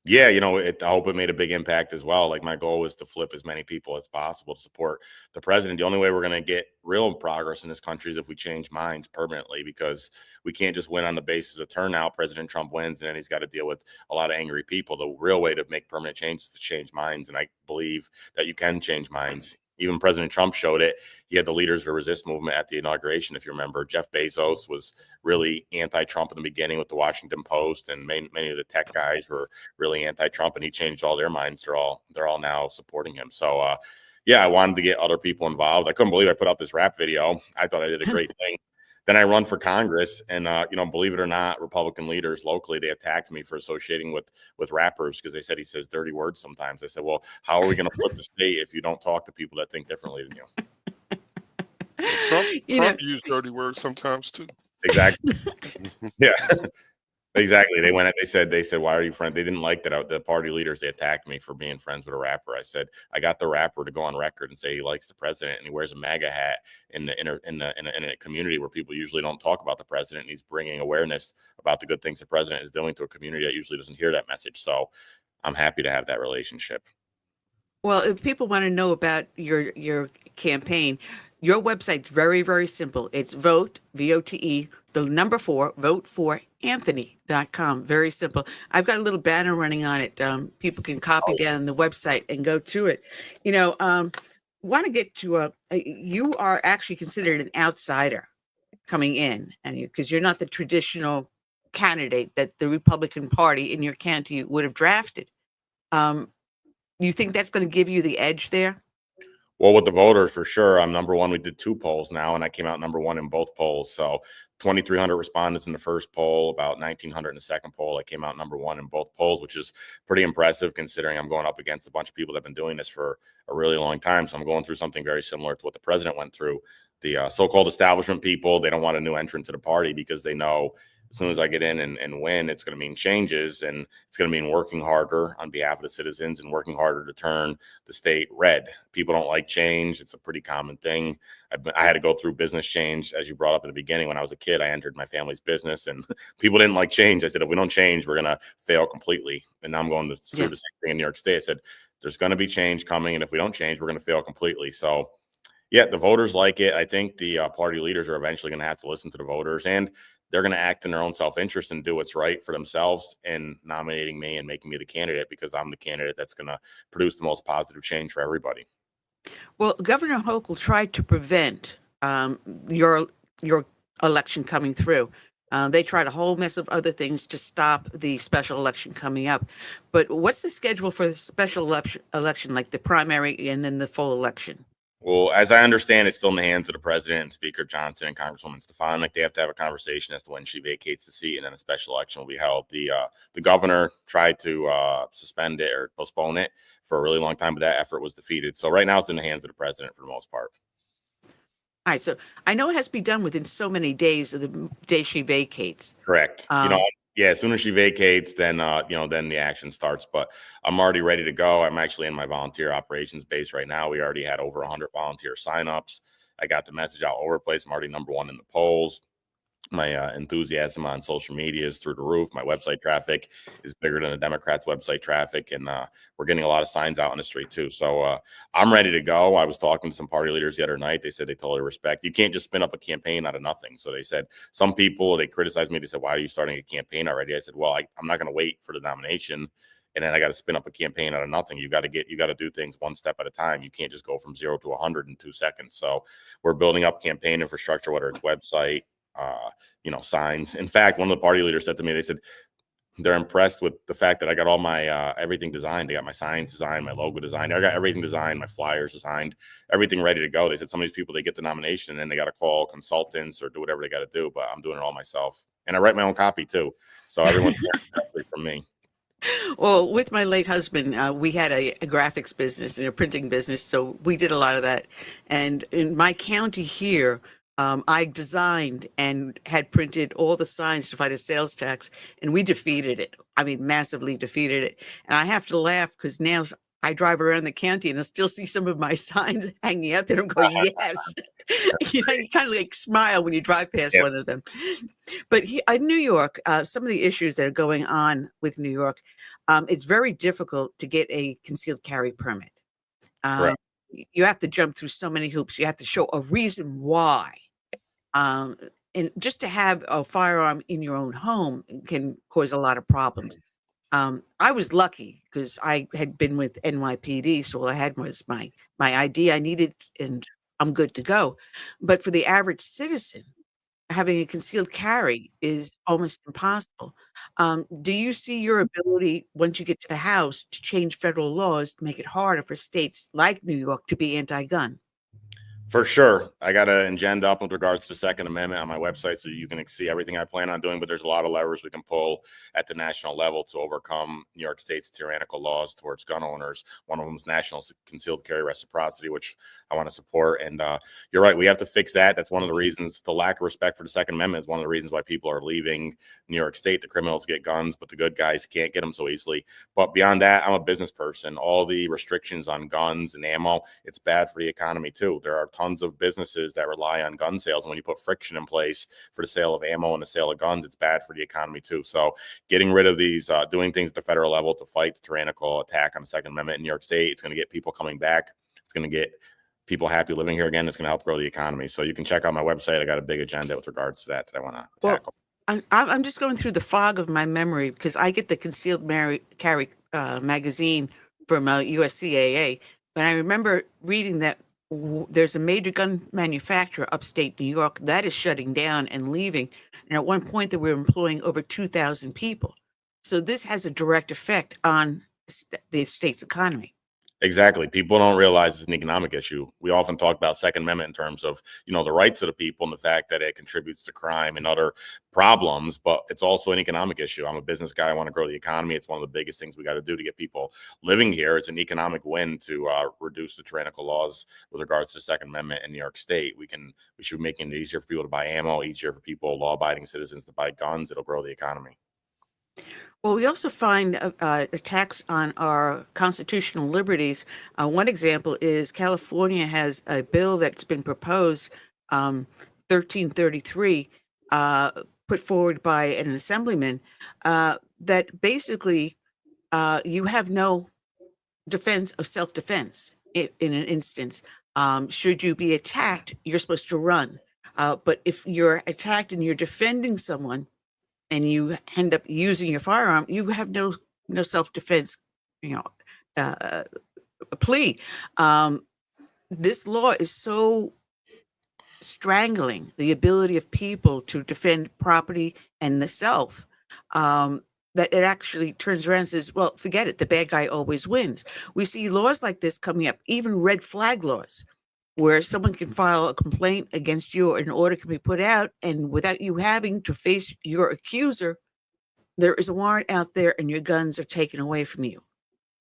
Yeah, I hope it made a big impact as well. Like, my goal is to flip as many people as possible to support the president. The only way we're going to get real progress in this country is if we change minds permanently, because we can't just win on the basis of turnout. President Trump wins, and then he's got to deal with a lot of angry people. The real way to make permanent change is to change minds, and I believe that you can change minds. Even President Trump showed it. He had the Leaders of Resist movement at the inauguration. If you remember, Jeff Bezos was really anti-Trump in the beginning with the Washington Post, and many of the tech guys were really anti-Trump, and he changed all their minds. They're all now supporting him. So, I wanted to get other people involved. I couldn't believe I put out this rap video. I thought I did a great thing. Then I run for Congress, and believe it or not, Republican leaders locally, they attacked me for associating with rappers, because they said he says dirty words sometimes. I said, well, how are we going to flip the state if you don't talk to people that think differently than you? Trump used dirty words sometimes too. Exactly. Yeah. Exactly. They said, why are you friends? They didn't like that. The party leaders, they attacked me for being friends with a rapper. I said, I got the rapper to go on record and say he likes the president, and he wears a MAGA hat in a community where people usually don't talk about the president. And he's bringing awareness about the good things the president is doing to a community that usually doesn't hear that message. So I'm happy to have that relationship. Well, if people want to know about your campaign, your website's very, very simple. It's vote, VOTE, the number 4, voteforanthony.com. Very simple. I've got a little banner running on it. People can copy down the website and go to it. Want to get to you are actually considered an outsider coming in, and because you're not the traditional candidate that the Republican Party in your county would have drafted. You think that's going to give you the edge there? Well, with the voters, for sure, I'm number one. We did 2 polls now, and I came out number 1 in both polls. So 2,300 respondents in the first poll, about 1,900 in the second poll. I came out number 1 in both polls, which is pretty impressive considering I'm going up against a bunch of people that have been doing this for a really long time. So I'm going through something very similar to what the president went through. The so-called establishment people, they don't want a new entrant to the party because they know as soon as I get in and win, it's going to mean changes, and it's going to mean working harder on behalf of the citizens and working harder to turn the state red. People don't like change. It's a pretty common thing. I had to go through business change, as you brought up at the beginning. When I was a kid, I entered my family's business, and people didn't like change. I said, if we don't change, we're going to fail completely. And now I'm going to do the same thing in New York State. I said, there's going to be change coming, and if we don't change, we're going to fail completely. So, yeah, the voters like it. I think the party leaders are eventually going to have to listen to the voters, and they're going to act in their own self-interest and do what's right for themselves in nominating me and making me the candidate, because I'm the candidate that's going to produce the most positive change for everybody. Well, Governor Hochul tried to prevent your election coming through. They tried a whole mess of other things to stop the special election coming up. But what's the schedule for the special election, like the primary and then the full election? Well, as I understand, it's still in the hands of the president and Speaker Johnson and Congresswoman Stefanik. They have to have a conversation as to when she vacates the seat, and then a special election will be held. The governor tried to suspend it or postpone it for a really long time, but that effort was defeated. So right now it's in the hands of the president for the most part. All right. So I know it has to be done within so many days of the day she vacates. Correct. Yeah, as soon as she vacates, then then the action starts. But I'm already ready to go. I'm actually in my volunteer operations base right now. We already had over 100 volunteer signups. I got the message out over the place. I'm already number 1 in the polls. My enthusiasm on social media is through the roof. My website traffic is bigger than the Democrats' website traffic, and we're getting a lot of signs out on the street too. So I'm ready to go. I was talking to some party leaders the other night. They said they totally respect. You can't just spin up a campaign out of nothing. So they said some people, they criticized me. They said, "Why are you starting a campaign already?" I said, "Well, I'm not going to wait for the nomination, and then I got to spin up a campaign out of nothing. You got to do things one step at a time. You can't just go from 0 to 100 in 2 seconds." So we're building up campaign infrastructure, whether it's website, signs. In fact, one of the party leaders said to me, they said they're impressed with the fact that I got all my everything designed. They got my signs designed, my logo designed. I got everything designed, my flyers designed, everything ready to go. They said some of these people, they get the nomination and then they got to call consultants or do whatever they got to do, but I'm doing it all myself. And I write my own copy too. So everyone's directly from me. Well, with my late husband, we had a graphics business and a printing business. So we did a lot of that. And in my county here, I designed and had printed all the signs to fight a sales tax, and we defeated it. I mean, massively defeated it. And I have to laugh because now I drive around the county and I still see some of my signs hanging out there. I'm going, yes. You kind of like smile when you drive past one of them. But in New York, some of the issues that are going on with New York, it's very difficult to get a concealed carry permit. You have to jump through so many hoops. You have to show a reason why. And just to have a firearm in your own home can cause a lot of problems. I was lucky because I had been with NYPD, so all I had was my ID I needed, and I'm good to go. But for the average citizen, having a concealed carry is almost impossible. Do you see your ability, once you get to the House, to change federal laws to make it harder for states like New York to be anti-gun? For sure. I got an agenda up with regards to the Second Amendment on my website so you can see everything I plan on doing, but there's a lot of levers we can pull at the national level to overcome New York State's tyrannical laws towards gun owners. One of them is national concealed carry reciprocity, which I want to support. And you're right, we have to fix that. That's one of the reasons. The lack of respect for the Second Amendment is one of the reasons why people are leaving New York State. The criminals get guns, but the good guys can't get them so easily. But beyond that, I'm a business person. All the restrictions on guns and ammo, it's bad for the economy too. There are tons of businesses that rely on gun sales, and when you put friction in place for the sale of ammo and the sale of guns, it's bad for the economy too. So getting rid of these, doing things at the federal level to fight the tyrannical attack on the Second Amendment in New York State, it's going to get people coming back. It's going to get people happy living here again. It's going to help grow the economy. So you can check out my website. I got a big agenda with regards to that I want to tackle. I'm just going through the fog of my memory because I get the concealed carry magazine from USCAA, but I remember reading that there's a major gun manufacturer upstate New York that is shutting down and leaving, and at one point they were employing over 2,000 people. So this has a direct effect on the state's economy. Exactly. People don't realize it's an economic issue. We often talk about Second Amendment in terms of, the rights of the people and the fact that it contributes to crime and other problems, but it's also an economic issue. I'm a business guy. I want to grow the economy. It's one of the biggest things we got to do to get people living here. It's an economic win to reduce the tyrannical laws with regards to the Second Amendment in New York State. We should be making it easier for people to buy ammo, easier for people, law-abiding citizens, to buy guns. It'll grow the economy. Well, we also find attacks on our constitutional liberties. One example is California has a bill that's been proposed, 1333, put forward by an assemblyman, that basically you have no defense of self-defense in an instance. Should you be attacked, you're supposed to run. But if you're attacked and you're defending someone, and you end up using your firearm, you have no self-defense, plea. This law is so strangling the ability of people to defend property and the self, that it actually turns around and says, well, forget it. The bad guy always wins. We see laws like this coming up, even red flag laws, where someone can file a complaint against you or an order can be put out, and without you having to face your accuser, there is a warrant out there and your guns are taken away from you.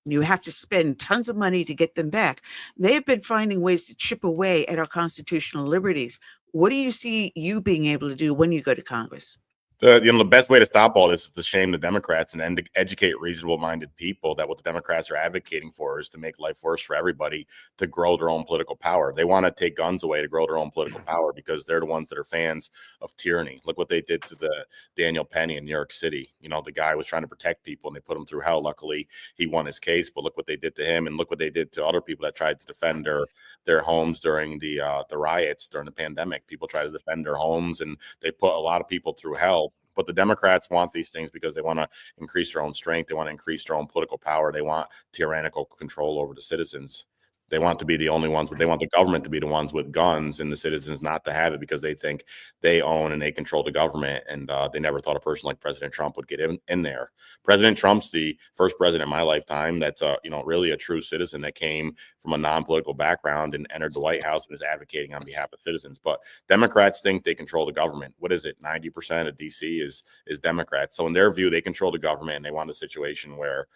You have to spend tons of money to get them back. They have been finding ways to chip away at our constitutional liberties. What do you see you being able to do when you go to Congress? The best way to stop all this is to shame the Democrats and to educate reasonable-minded people that what the Democrats are advocating for is to make life worse for everybody, to grow their own political power. They want to take guns away to grow their own political power because they're the ones that are fans of tyranny. Look what they did to the Daniel Penny in New York City. The guy was trying to protect people and they put him through hell. Luckily, he won his case, but look what they did to him, and look what they did to other people that tried to defend their homes during the riots during the pandemic. People try to defend their homes and they put a lot of people through hell. But the Democrats want these things because they want to increase their own strength. They want to increase their own political power. They want tyrannical control over the citizens. They want to be the only ones, but they want the government to be the ones with guns and the citizens not to have it because they think they own and they control the government. And they never thought a person like President Trump would get in there. President Trump's the first president in my lifetime that's really a true citizen that came from a non-political background and entered the White House and is advocating on behalf of citizens. But Democrats think they control the government. What is it? 90% of DC is Democrats. So in their view, they control the government and they want a situation where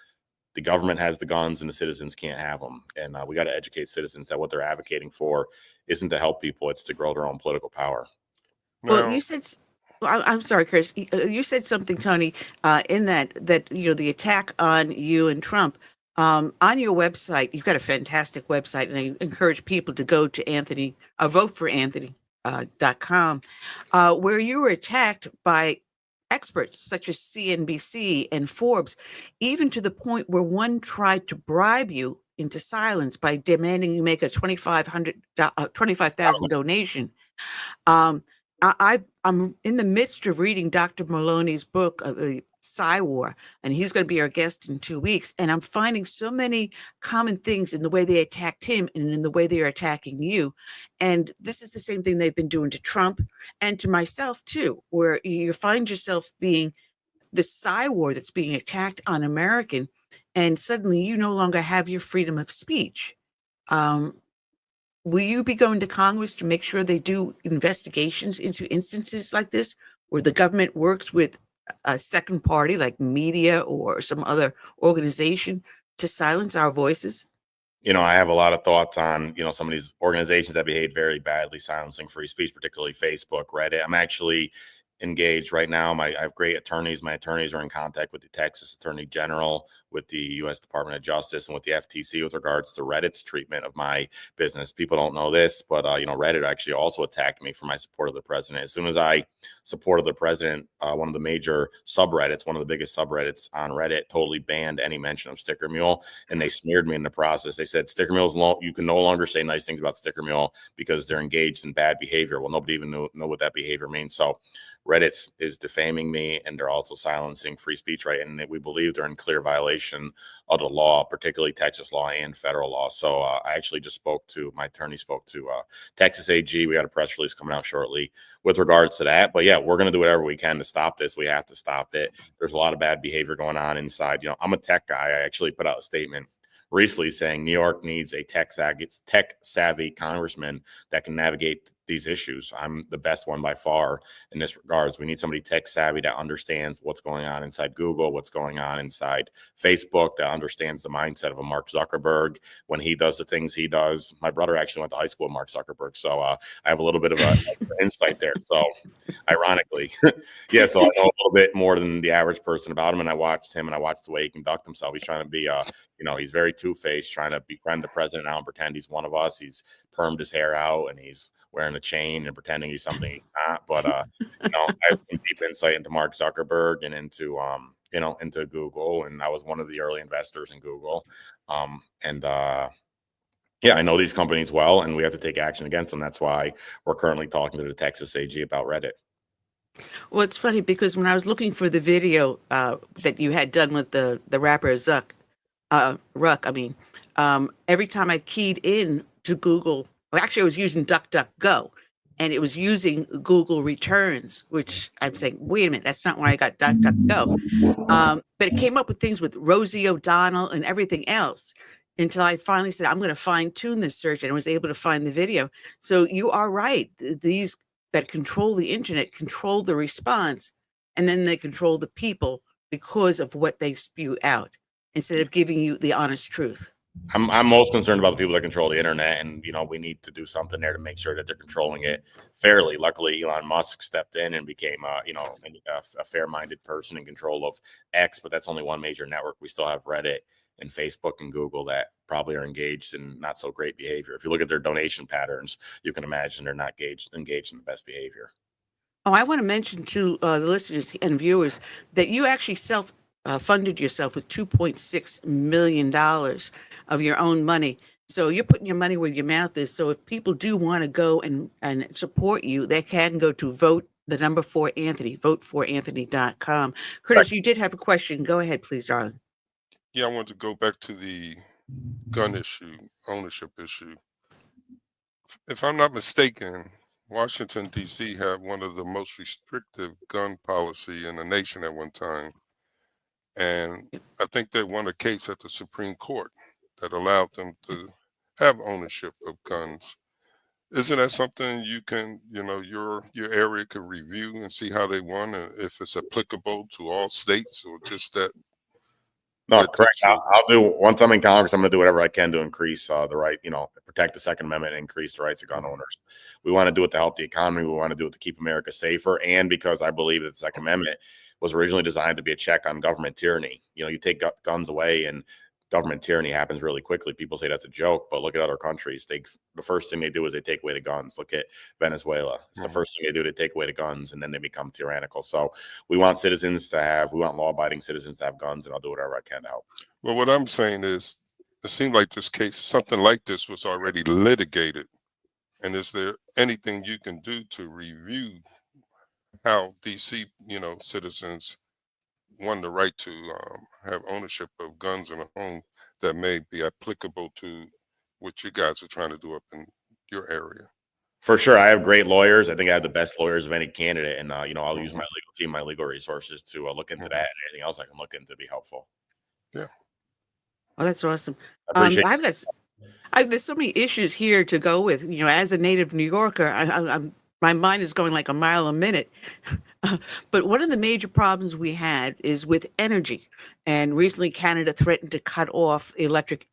the government has the guns and the citizens can't have them. And we got to educate citizens that what they're advocating for isn't to help people. It's to grow their own political power. Well, you said, I'm sorry, Chris, you said something, Tony, in that, the attack on you and Trump, on your website, you've got a fantastic website, and I encourage people to go to voteforanthony.com, where you were attacked by experts such as CNBC and Forbes, even to the point where one tried to bribe you into silence by demanding you make a $25,000 donation. I'm in the midst of reading Dr. Maloney's book, The Psy War, and he's going to be our guest in 2 weeks. And I'm finding so many common things in the way they attacked him and in the way they are attacking you. And this is the same thing they've been doing to Trump and to myself, too, where you find yourself being the Psy War that's being attacked on American, and suddenly you no longer have your freedom of speech. Will you be going to Congress to make sure they do investigations into instances like this, where the government works with a second party like media or some other organization to silence our voices? I have a lot of thoughts on, some of these organizations that behave very badly, silencing free speech, particularly Facebook, Reddit. I'm actually engaged right now. I have great attorneys. My attorneys are in contact with the Texas Attorney General, with the U.S. Department of Justice, and with the FTC with regards to Reddit's treatment of my business. People don't know this, but Reddit actually also attacked me for my support of the president. As soon as I supported the president, one of the major subreddits, one of the biggest subreddits on Reddit, totally banned any mention of Sticker Mule, and they smeared me in the process. They said Sticker Mule's you can no longer say nice things about Sticker Mule because they're engaged in bad behavior. Well, nobody even know what that behavior means. So Reddit is defaming me, and they're also silencing free speech right, and we believe they're in clear violation of the law, particularly Texas law and federal law. So I actually just my attorney spoke to Texas AG. We got a press release coming out shortly with regards to that. But yeah, we're going to do whatever we can to stop this. We have to stop it. There's a lot of bad behavior going on inside. I'm a tech guy. I actually put out a statement recently saying New York needs a tech savvy congressman that can navigate these issues. I'm the best one by far in this regards. We need somebody tech savvy that understands what's going on inside Google, what's going on inside Facebook, that understands the mindset of a Mark Zuckerberg when he does the things he does. My brother actually went to high school with Mark Zuckerberg, so I have a little bit of an insight there. So ironically, yeah, so I know a little bit more than the average person about him, and I watched him and I watched the way he conducts himself. He's trying to be he's very two-faced, trying to befriend the president now and pretend he's one of us. He's permed his hair out and he's wearing a chain and pretending he's something he's not. But I have some deep insight into Mark Zuckerberg and into Google, and I was one of the early investors in Google. Yeah, I know these companies well, and we have to take action against them. That's why we're currently talking to the Texas AG about Reddit. Well, it's funny because when I was looking for the video that you had done with the rapper Ruck, every time I keyed in to Google, well, actually I was using DuckDuckGo, and it was using Google returns, which I'm saying, wait a minute, that's not why I got DuckDuckGo. But it came up with things with Rosie O'Donnell and everything else until I finally said, I'm going to fine tune this search, and I was able to find the video. So you are right. These that control the internet control the response, and then they control the people because of what they spew out instead of giving you the honest truth. I'm most concerned about the people that control the internet, and we need to do something there to make sure that they're controlling it fairly. Luckily, Elon Musk stepped in and became a fair-minded person in control of X, but that's only one major network. We still have Reddit and Facebook and Google that probably are engaged in not so great behavior. If you look at their donation patterns, you can imagine they're not engaged in the best behavior. Oh, I want to mention to the listeners and viewers that you actually funded yourself with $2.6 million of your own money. So you're putting your money where your mouth is. So if people do want to go and support you, they can go to vote4Anthony, vote4Anthony.com. Curtis, you did have a question. Go ahead, please, darling. Yeah, I want to go back to the gun issue, ownership issue. If I'm not mistaken, Washington, D.C. had one of the most restrictive gun policy in the nation at one time. And I think they won a case at the Supreme Court that allowed them to have ownership of guns. Isn't that something you can, your area can review and see how they won, and if it's applicable to all states or just that? No, correct. I'll do, once I'm in Congress, I'm going to do whatever I can to increase the right, protect the Second Amendment and increase the rights of gun owners. We want to do it to help the economy. We want to do it to keep America safer. And because I believe that the Second Amendment was originally designed to be a check on government tyranny. You take guns away and government tyranny happens really quickly. People say that's a joke, but look at other countries. The first thing they do is they take away the guns. Look at Venezuela. It's the first thing they do. They take away the guns, and then they become tyrannical. So we want law-abiding citizens to have guns, and I'll do whatever I can to help. Well, what I'm saying is, it seemed like this case, something like this was already litigated. And is there anything you can do to review how DC, citizens won the right to have ownership of guns in a home that may be applicable to what you guys are trying to do up in your area? For sure. I have great lawyers. I think I have the best lawyers of any candidate. And, I'll use my legal team, my legal resources to look into that and anything else I can look into to be helpful. Yeah. Oh, that's awesome. I appreciate There's so many issues here to go with. As a native New Yorker, my mind is going like a mile a minute. But one of the major problems we had is with energy. And recently, Canada threatened to cut off electric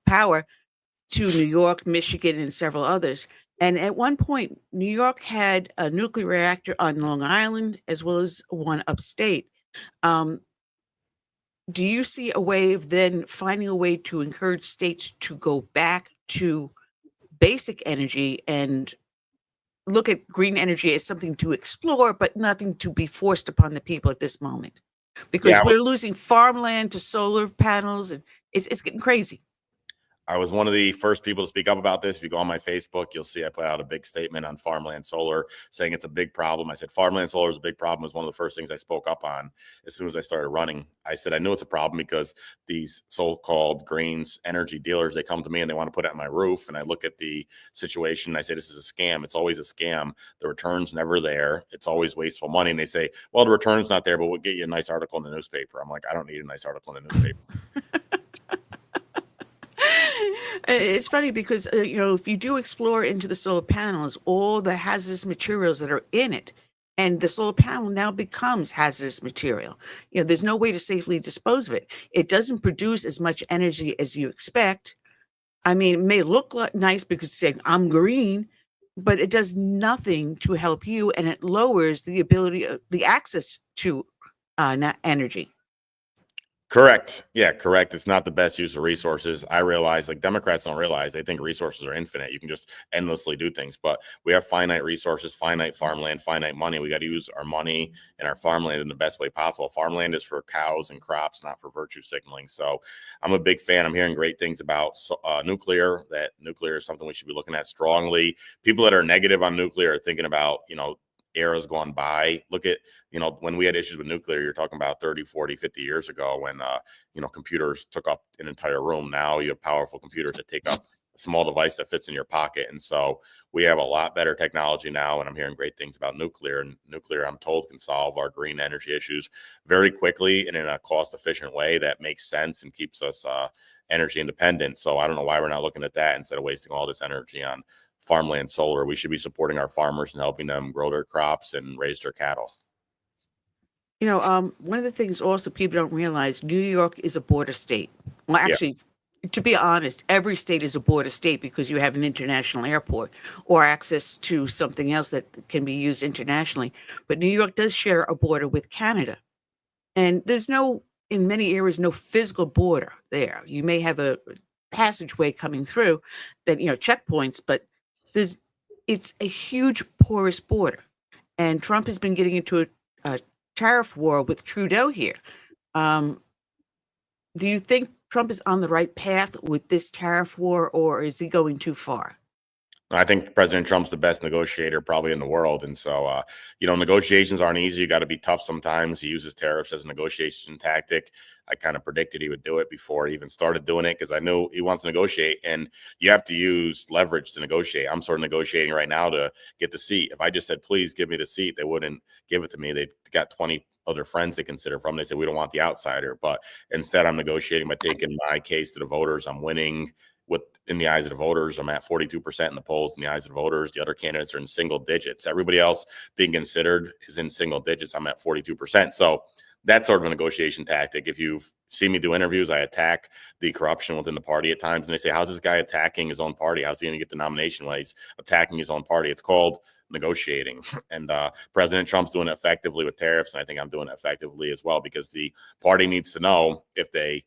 power to New York, Michigan, and several others. And at one point, New York had a nuclear reactor on Long Island as well as one upstate. Um, do you see a way of then finding a way to encourage states to go back to basic energy and look at green energy as something to explore, but nothing to be forced upon the people at this moment? Because Yeah, we're losing farmland to solar panels, and it's getting crazy. I was one of the first people to speak up about this. If you go on my Facebook, you'll see I put out a big statement on farmland solar saying it's a big problem. I said farmland solar is a big problem. It was one of the first things I spoke up on as soon as I started running. I said I knew it's a problem because these so-called greens energy dealers, they come to me and they want to put it on my roof. And I look at the situation and I say, this is a scam. It's always a scam. The return's never there. It's always wasteful money. And they say, well, the return's not there, but we'll get you a nice article in the newspaper. I'm like, I don't need a nice article in the newspaper. It's funny because, if you do explore into the solar panels, all the hazardous materials that are in it, and the solar panel now becomes hazardous material. There's no way to safely dispose of it. It doesn't produce as much energy as you expect. I mean, it may look nice because it's saying, I'm green, but it does nothing to help you, and it lowers the ability, the access to energy. Correct. Yeah, correct. It's not the best use of resources. I realize, like, Democrats don't realize, they think resources are infinite. You can just endlessly do things, but we have finite resources, finite farmland, finite money. We got to use our money and our farmland in the best way possible. Farmland is for cows and crops, not for virtue signaling. So I'm a big fan. I'm hearing great things about nuclear, that nuclear is something we should be looking at strongly. People that are negative on nuclear are thinking about, eras gone by. Look at, when we had issues with nuclear, you're talking about 30, 40, 50 years ago when, computers took up an entire room. Now you have powerful computers that take up a small device that fits in your pocket. And so we have a lot better technology now. And I'm hearing great things about nuclear. And nuclear, I'm told, can solve our green energy issues very quickly and in a cost efficient way that makes sense and keeps us energy independent. So I don't know why we're not looking at that instead of wasting all this energy on farmland solar. We should be supporting our farmers and helping them grow their crops and raise their cattle. One of the things also people don't realize, New York is a border state. Well, actually, to be honest, every state is a border state because you have an international airport or access to something else that can be used internationally. But New York does share a border with Canada. And there's in many areas, no physical border there. You may have a passageway coming through that, checkpoints, but it's a huge porous border. And Trump has been getting into a tariff war with Trudeau here. Do you think Trump is on the right path with this tariff war, or is he going too far? I think President Trump's the best negotiator probably in the world. And so, negotiations aren't easy. You got to be tough sometimes. He uses tariffs as a negotiation tactic. I kind of predicted he would do it before he even started doing it because I knew he wants to negotiate. And you have to use leverage to negotiate. I'm sort of negotiating right now to get the seat. If I just said, please give me the seat, they wouldn't give it to me. They've got 20 other friends to consider from. They said, we don't want the outsider. But instead, I'm negotiating by taking my case to the voters. I'm winning. In the eyes of the voters, I'm at 42% in the polls. In the eyes of the voters, the other candidates are in single digits. Everybody else being considered is in single digits. I'm at 42%. So that's sort of a negotiation tactic. If you see me do interviews, I attack the corruption within the party at times. And they say, how's this guy attacking his own party? How's he going to get the nomination while he's attacking his own party? It's called negotiating. And President Trump's doing it effectively with tariffs. And I think I'm doing it effectively as well, because the party needs to know if they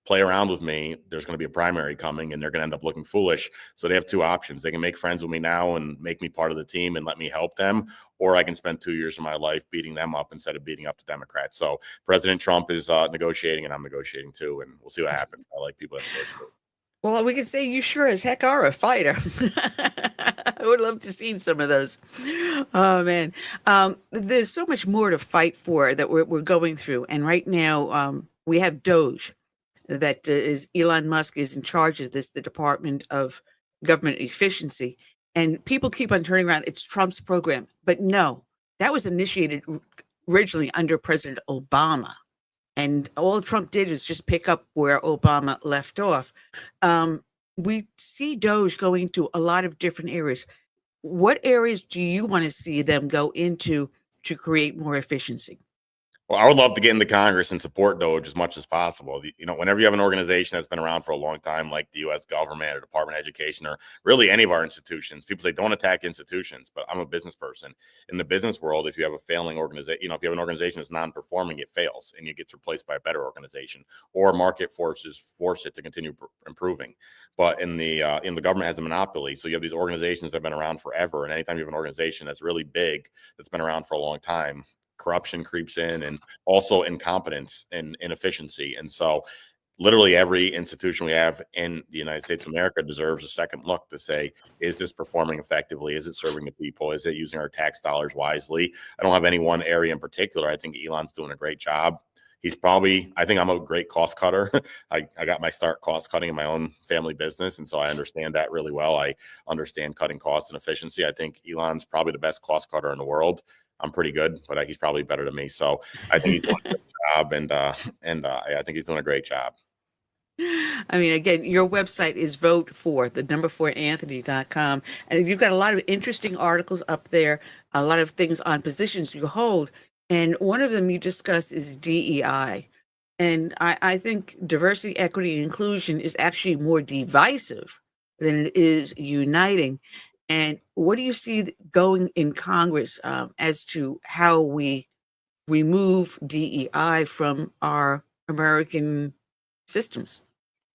play around with me, there's going to be a primary coming and they're going to end up looking foolish. So they have two options. They can make friends with me now and make me part of the team and let me help them, or I can spend 2 years of my life beating them up instead of beating up the Democrats. So President Trump is negotiating and I'm negotiating too, and we'll see what happens. I like people that negotiate. Well, we can say you sure as heck are a fighter. I would love to see some of those. Oh, man. There's so much more to fight for that we're going through. And right now we have Doge. That is Elon Musk is in charge of this, the Department of Government Efficiency. And people keep on turning around. It's Trump's program. But no, that was initiated originally under President Obama. And all Trump did is just pick up where Obama left off. We see Doge going to a lot of different areas. What areas do you want to see them go into to create more efficiency? Well, I would love to get into Congress and support Doge as much as possible. You know, whenever you have an organization that's been around for a long time, like the U.S. government or Department of Education, or really any of our institutions, people say don't attack institutions, but I'm a business person. In the business world, if you have a failing organization, you know, if you have an organization that's non-performing, it fails and it gets replaced by a better organization, or market forces force it to continue improving. But in the government has a monopoly, so you have these organizations that have been around forever, and anytime you have an organization that's really big that's been around for a long time, corruption creeps in, and also incompetence and inefficiency. And so literally every institution we have in the United States of America deserves a second look to say, is this performing effectively? Is it serving the people? Is it using our tax dollars wisely? I don't have any one area in particular. I think Elon's doing a great job. I think I'm a great cost cutter. I got my start cost cutting in my own family business. And so I understand that really well. I understand cutting costs and efficiency. I think Elon's probably the best cost cutter in the world. I'm pretty good, but he's probably better than me. So I think he's doing a great job, and I think he's doing a great job. I mean, again, your website is vote4Anthony.com, and you've got a lot of interesting articles up there, a lot of things on positions you hold, and one of them you discuss is DEI. And I think diversity, equity, and inclusion is actually more divisive than it is uniting. And what do you see going in Congress as to how we remove DEI from our American systems?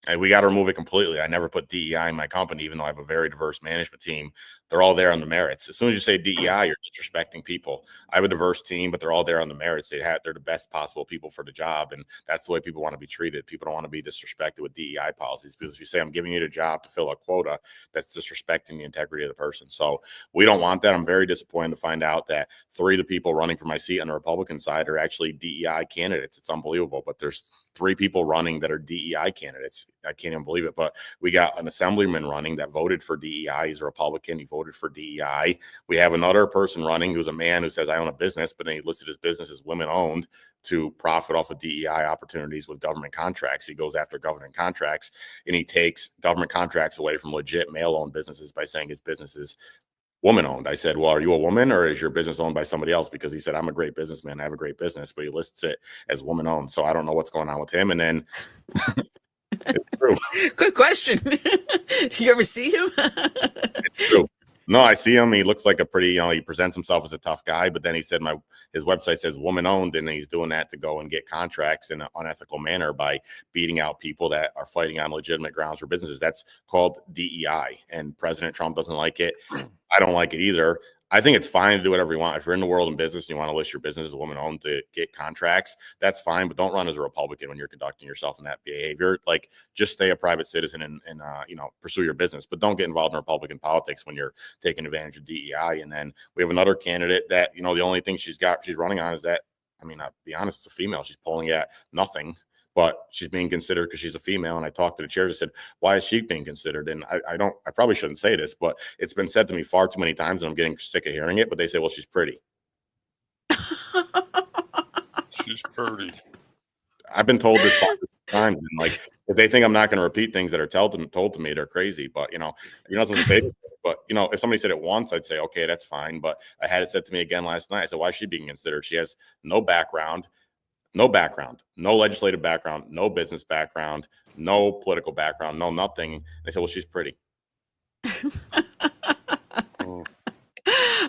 And we got to remove it completely. I never put DEI in my company, even though I have a very diverse management team. They're all there on the merits. As soon as you say DEI, you're disrespecting people. I have a diverse team, but they're all there on the merits. They're the best possible people for the job, and that's the way people want to be treated. People don't want to be disrespected with DEI policies, because if you say I'm giving you the job to fill a quota, that's disrespecting the integrity of the person. So we don't want that. I'm very disappointed to find out that 3 of the people running for my seat on the Republican side are actually DEI candidates. It's unbelievable, but there's 3 people running that are DEI candidates. I can't even believe it. But we got an assemblyman running that voted for DEI. He's a Republican. He voted for DEI. We have another person running who's a man who says, I own a business, but then he listed his business as women owned to profit off of DEI opportunities with government contracts. He goes after government contracts, and he takes government contracts away from legit male-owned businesses by saying his business is woman-owned. I said, well, are you a woman, or is your business owned by somebody else? Because he said, I'm a great businessman. I have a great business, but he lists it as woman-owned. So I don't know what's going on with him. And then it's true. Good question. You ever see him? It's true. No, I see him. He looks like a pretty, he presents himself as a tough guy, but then he said his website says woman owned, and he's doing that to go and get contracts in an unethical manner by beating out people that are fighting on legitimate grounds for businesses. That's called DEI, and President Trump doesn't like it. I don't like it either. I think it's fine to do whatever you want. If you're in the world in business and you want to list your business as a woman owned to get contracts, that's fine. But don't run as a Republican when you're conducting yourself in that behavior. Like, just stay a private citizen and pursue your business. But don't get involved in Republican politics when you're taking advantage of DEI. And then we have another candidate that, the only thing she's running on is that, I'll be honest, it's a female. She's polling at nothing. But she's being considered because she's a female. And I talked to the chairs. I said, why is she being considered? And I probably shouldn't say this, but it's been said to me far too many times, and I'm getting sick of hearing it. But they say, well, she's pretty. She's pretty. I've been told this 5 times. And if they think I'm not going to repeat things that are told to me, they're crazy. But, you're not supposed to say this. But, if somebody said it once, I'd say, okay, that's fine. But I had it said to me again last night. I said, why is she being considered? She has no background. No background, no legislative background, no business background, no political background, no nothing. They said, well, she's pretty.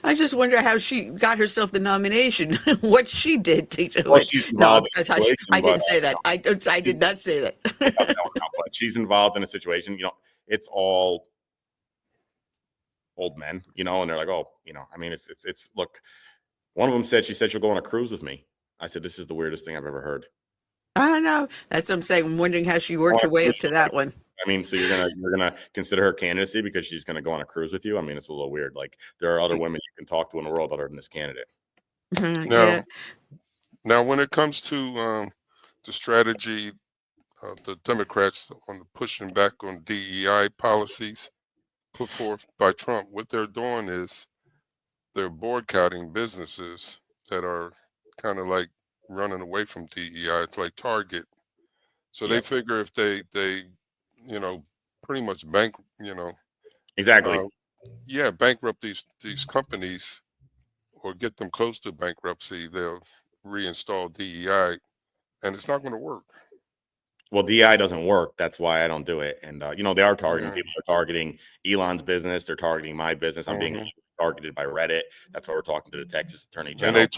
I just wonder how she got herself the nomination. What she did to do well, it. No, I didn't say that. I did not say that. But she's involved in a situation. It's all old men. And they're like, oh, it's look. One of them said she'll go on a cruise with me. I said, this is the weirdest thing I've ever heard. I know. That's what I'm saying. I'm wondering how she worked her way up to that one. So you're gonna consider her candidacy because she's gonna go on a cruise with you? It's a little weird. Like, there are other women you can talk to in the world other than this candidate. Mm-hmm. Now, when it comes to the strategy of the Democrats on the pushing back on DEI policies put forth by Trump, what they're doing is they're boycotting businesses that are kind of like running away from DEI. It's like Target. So they figure if they pretty much exactly. Bankrupt these companies or get them close to bankruptcy, they'll reinstall DEI, and it's not going to work. Well, DEI doesn't work. That's why I don't do it. And they are targeting Yeah. people. They're targeting Elon's business. They're targeting my business. I'm being targeted by Reddit. That's why we're talking to the Texas Attorney General. And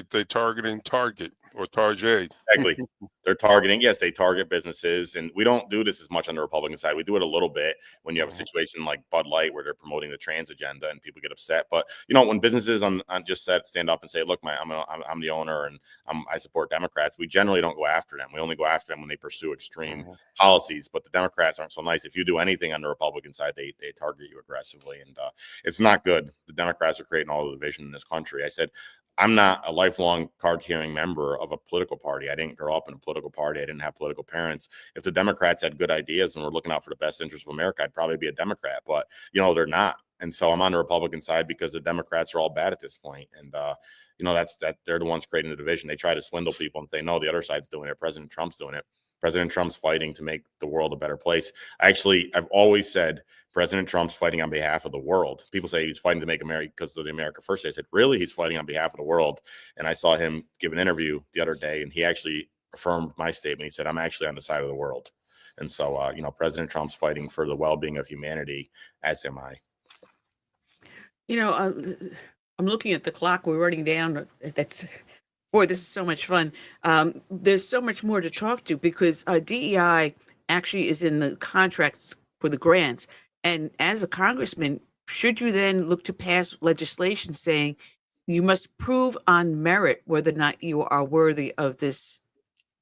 they targeting Target or Target. Exactly. They're targeting. Yes, they target businesses, and we don't do this as much on the Republican side. We do it a little bit when you have a situation like Bud Light where they're promoting the trans agenda and people get upset. But when businesses on just stand up and say, "Look, I'm the owner and I support Democrats," we generally don't go after them. We only go after them when they pursue extreme policies. But the Democrats aren't so nice. If you do anything on the Republican side, they target you aggressively, and it's not good. The Democrats are creating all the division in this country. I said, I'm not a lifelong card-carrying member of a political party. I didn't grow up in a political party. I didn't have political parents. If the Democrats had good ideas and were looking out for the best interest of America, I'd probably be a Democrat. But, they're not. And so I'm on the Republican side because the Democrats are all bad at this point. And, they're the ones creating the division. They try to swindle people and say, no, the other side's doing it. President Trump's doing it. President Trump's fighting to make the world a better place. I've always said President Trump's fighting on behalf of the world. People say he's fighting to make America because of the America First. I said, really? He's fighting on behalf of the world. And I saw him give an interview the other day, and he actually affirmed my statement. He said, I'm actually on the side of the world. And so, President Trump's fighting for the well-being of humanity, as am I. I'm looking at the clock. We're running down. Boy, this is so much fun. There's so much more to talk to because DEI actually is in the contracts for the grants. And as a congressman, should you then look to pass legislation saying you must prove on merit whether or not you are worthy of this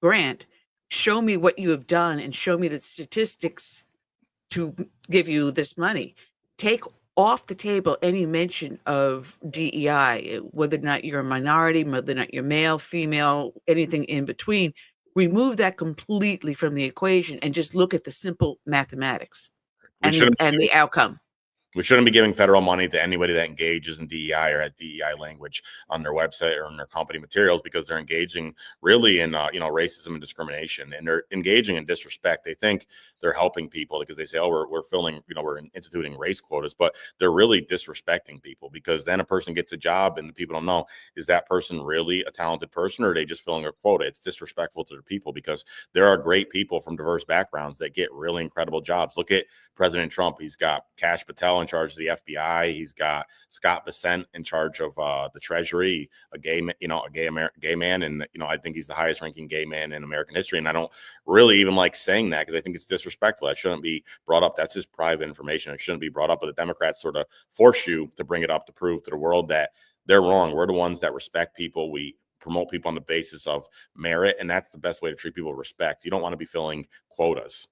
grant? Show me what you have done and show me the statistics to give you this money. Take off the table any mention of DEI, whether or not you're a minority, whether or not you're male, female, anything in between. Remove that completely from the equation and just look at the simple mathematics and the outcome. We shouldn't be giving federal money to anybody that engages in DEI or has DEI language on their website or on their company materials because they're engaging really in, racism and discrimination, and they're engaging in disrespect. They think they're helping people because they say, oh, we're filling, we're instituting race quotas, but they're really disrespecting people because then a person gets a job and the people don't know, is that person really a talented person or are they just filling a quota? It's disrespectful to the people because there are great people from diverse backgrounds that get really incredible jobs. Look at President Trump. He's got Kash Patel in charge of the FBI. He's got Scott Bessent in charge of the Treasury, a gay man, and I think he's the highest ranking gay man in American history. And I don't really even like saying that because I think it's disrespectful. That shouldn't be brought up. That's just private information. It shouldn't be brought up. But the Democrats sort of force you to bring it up to prove to the world that they're wrong. We're the ones that respect people. We promote people on the basis of merit, and that's the best way to treat people with respect. You don't want to be filling quotas.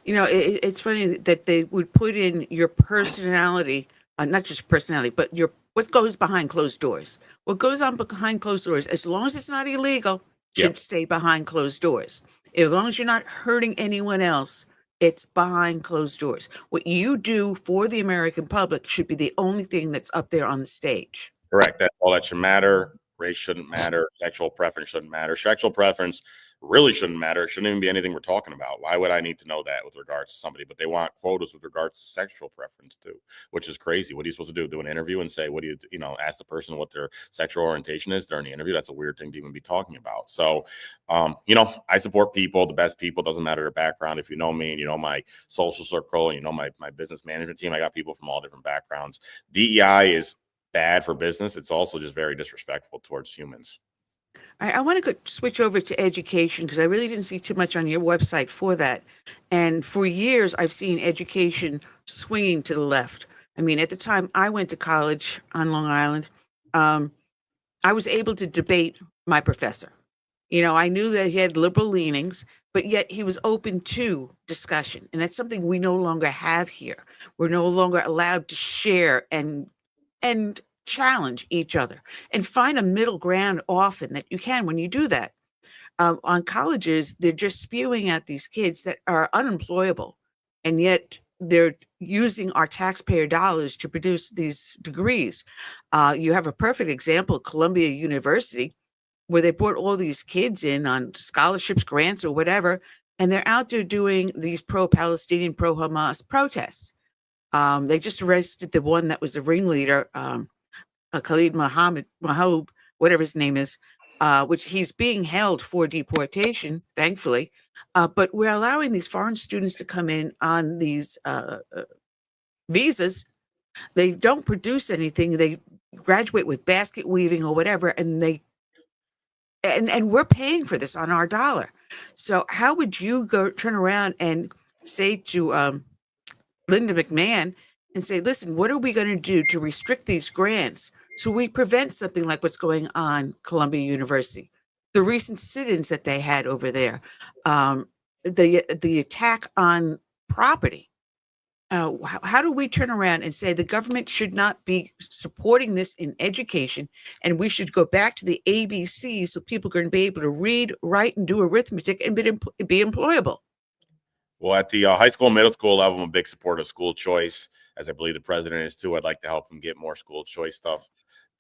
It's funny that they would put in your personality, not just personality, but what goes behind closed doors. What goes on behind closed doors, as long as it's not illegal, should stay behind closed doors. As long as you're not hurting anyone else, it's behind closed doors. What you do for the American public should be the only thing that's up there on the stage. Correct. That's all that should matter. Race shouldn't matter. Sexual preference shouldn't matter. Sexual preference really shouldn't matter. It shouldn't even be anything we're talking about. Why would I need to know that with regards to somebody? But they want quotas with regards to sexual preference too, which is crazy. What are you supposed to do? Do an interview and say, what do you ask the person what their sexual orientation is during the interview? That's a weird thing to even be talking about. So, I support people, the best people, doesn't matter their background. If you know me and you know my social circle and you know my business management team, I got people from all different backgrounds. DEI is bad for business. It's also just very disrespectful towards humans. I want to switch over to education because I really didn't see too much on your website for that. And for years, I've seen education swinging to the left. I mean, at the time I went to college on Long Island, I was able to debate my professor. I knew that he had liberal leanings, but yet he was open to discussion. And that's something we no longer have here. We're no longer allowed to share and challenge each other and find a middle ground often that you can when you do that. On colleges, they're just spewing at these kids that are unemployable, and yet they're using our taxpayer dollars to produce these degrees. You have a perfect example, Columbia University, where they brought all these kids in on scholarships, grants, or whatever, and they're out there doing these pro-Palestinian, pro-Hamas protests. They just arrested the one that was the ringleader, Khalid Mahoub, whatever his name is, which he's being held for deportation, thankfully. But we're allowing these foreign students to come in on these visas. They don't produce anything. They graduate with basket weaving or whatever, and we're paying for this on our dollar. So how would you turn around and say to Linda McMahon and say, listen, what are we going to do to restrict these grants so we prevent something like what's going on Columbia University, the recent sit-ins that they had over there, the attack on property? How do we turn around and say the government should not be supporting this in education, and we should go back to the ABCs so people are going to be able to read, write, and do arithmetic and be employable? Well, at the high school, middle school level, I'm a big supporter of school choice, as I believe the president is too. I'd like to help them get more school choice stuff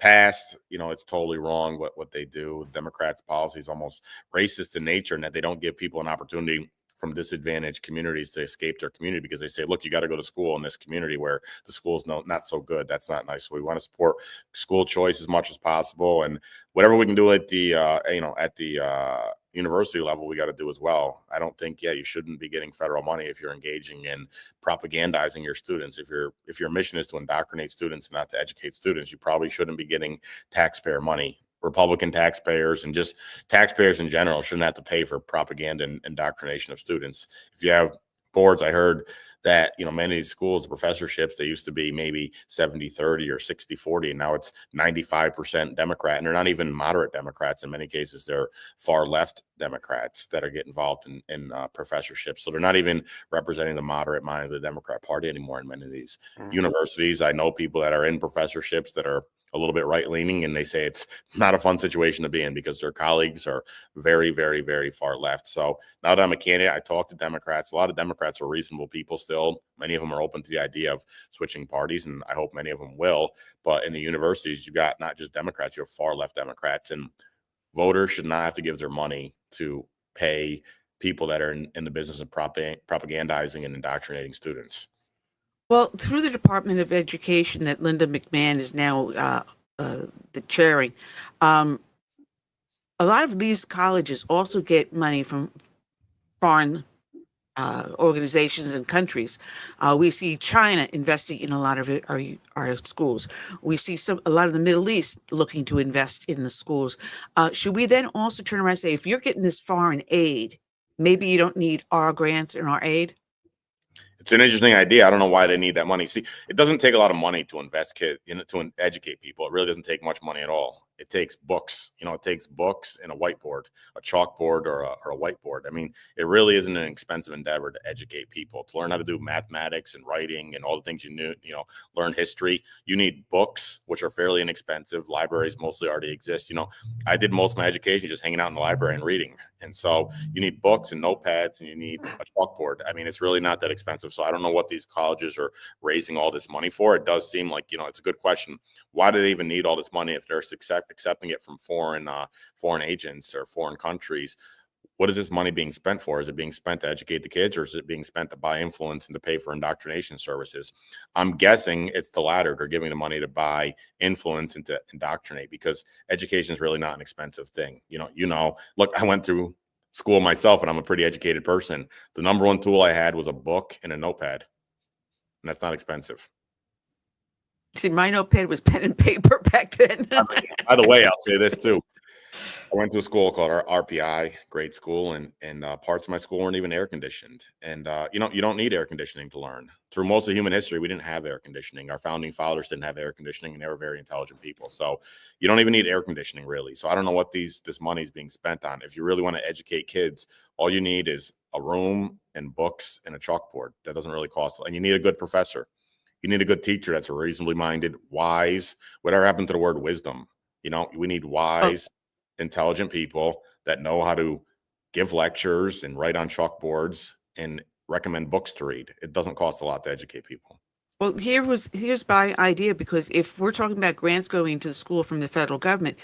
passed. It's totally wrong what they do. Democrats' policy is almost racist in nature, and that they don't give people an opportunity from disadvantaged communities to escape their community, because they say, look, you got to go to school in this community where the school's not so good. That's not nice. So we want to support school choice as much as possible, and whatever we can do at the university level, we got to do as well. I don't think, you shouldn't be getting federal money if you're engaging in propagandizing your students. If your mission is to indoctrinate students, not to educate students, you probably shouldn't be getting taxpayer money. Republican taxpayers and just taxpayers in general shouldn't have to pay for propaganda and indoctrination of students. If you have boards, I heard that, many of these schools, the professorships, they used to be maybe 70-30 or 60-40, and now it's 95% Democrat, and they're not even moderate Democrats. In many cases, they're far left Democrats that are getting involved in professorships. So they're not even representing the moderate mind of the Democrat Party anymore in many of these universities. I know people that are in professorships that are a little bit right-leaning, and they say it's not a fun situation to be in because their colleagues are very, very, very far left. So now that I'm a candidate, I talk to Democrats. A lot of Democrats are reasonable people still. Many of them are open to the idea of switching parties, and I hope many of them will. But in the universities, you got not just Democrats, you have far left Democrats, and voters should not have to give their money to pay people that are in the business of propagandizing and indoctrinating students. Well, through the Department of Education that Linda McMahon is now the chairing, a lot of these colleges also get money from foreign organizations and countries. We see China investing in a lot of our schools. We see a lot of the Middle East looking to invest in the schools. Should we then also turn around and say, if you're getting this foreign aid, maybe you don't need our grants and our aid? It's an interesting idea. I don't know why they need that money. See, it doesn't take a lot of money to to educate people. It really doesn't take much money at all. It takes books. It takes books and a whiteboard, a chalkboard or a whiteboard. I mean, it really isn't an expensive endeavor to educate people, to learn how to do mathematics and writing and all the things learn history. You need books, which are fairly inexpensive. Libraries mostly already exist. I did most of my education just hanging out in the library and reading. And so you need books and notepads, and you need a chalkboard. I mean, it's really not that expensive. So I don't know what these colleges are raising all this money for. It does seem like, it's a good question. Why do they even need all this money if they're accepting it from foreign agents or foreign countries? What is this money being spent for? Is it being spent to educate the kids, or is it being spent to buy influence and to pay for indoctrination services? I'm guessing it's the latter. They're giving the money to buy influence and to indoctrinate, because education is really not an expensive thing. Look, I went through school myself, and I'm a pretty educated person. The number one tool I had was a book and a notepad, and that's not expensive. See, my notepad was pen and paper back then. By the way, I'll say this too. I went to a school called RPI, great school, and parts of my school weren't even air conditioned. And you don't need air conditioning to learn. Through most of human history, we didn't have air conditioning. Our founding fathers didn't have air conditioning, and they were very intelligent people. So you don't even need air conditioning, really. So I don't know what this money is being spent on. If you really want to educate kids, all you need is a room and books and a chalkboard. That doesn't really cost. And you need a good professor. You need a good teacher that's reasonably minded, wise. Whatever happened to the word wisdom? We need wise, intelligent people that know how to give lectures and write on chalkboards and recommend books to read. It doesn't cost a lot to educate people. Well, here's my idea, because if we're talking about grants going to the school from the federal government,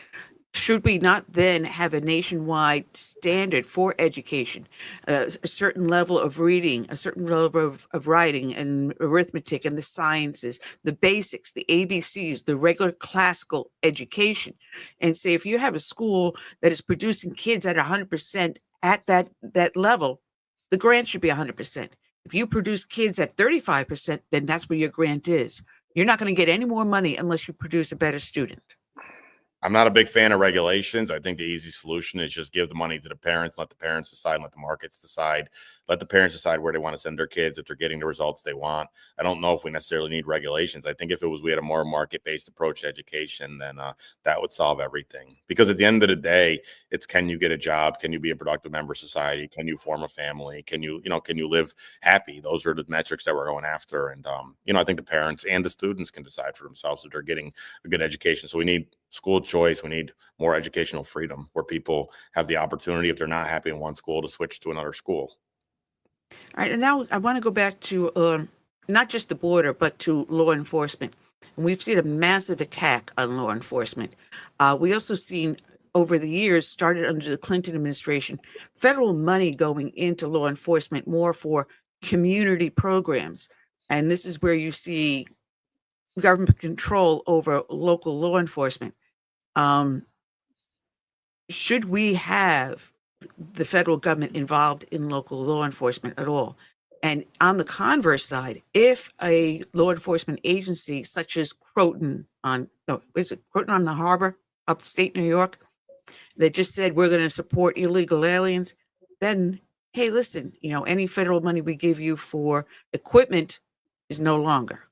should we not then have a nationwide standard for education, a certain level of reading, a certain level of writing and arithmetic and the sciences, the basics, the ABCs, the regular classical education, and say if you have a school that is producing kids at 100% at that level, the grant should be 100%. If you produce kids at 35%, then that's where your grant is. You're not going to get any more money unless you produce a better student. I'm not a big fan of regulations. I think the easy solution is just give the money to the parents, let the parents decide, and let the markets decide. Let the parents decide where they want to send their kids if they're getting the results they want. I don't know if we necessarily need regulations. I think if we had a more market-based approach to education, then that would solve everything. Because at the end of the day, it's can you get a job? Can you be a productive member of society? Can you form a family? Can you live happy? Those are the metrics that we're going after. And I think the parents and the students can decide for themselves if they're getting a good education. So we need school choice. We need more educational freedom where people have the opportunity, if they're not happy in one school, to switch to another school. All right, and now I want to go back to not just the border, but to law enforcement. And we've seen a massive attack on law enforcement. We also seen over the years, started under the Clinton administration, federal money going into law enforcement more for community programs. And this is where you see government control over local law enforcement. Should we have the federal government involved in local law enforcement at all? And on the converse side, if a law enforcement agency such as Croton on the harbor, upstate New York, that just said we're going to support illegal aliens, then, hey, listen, any federal money we give you for equipment is no longer.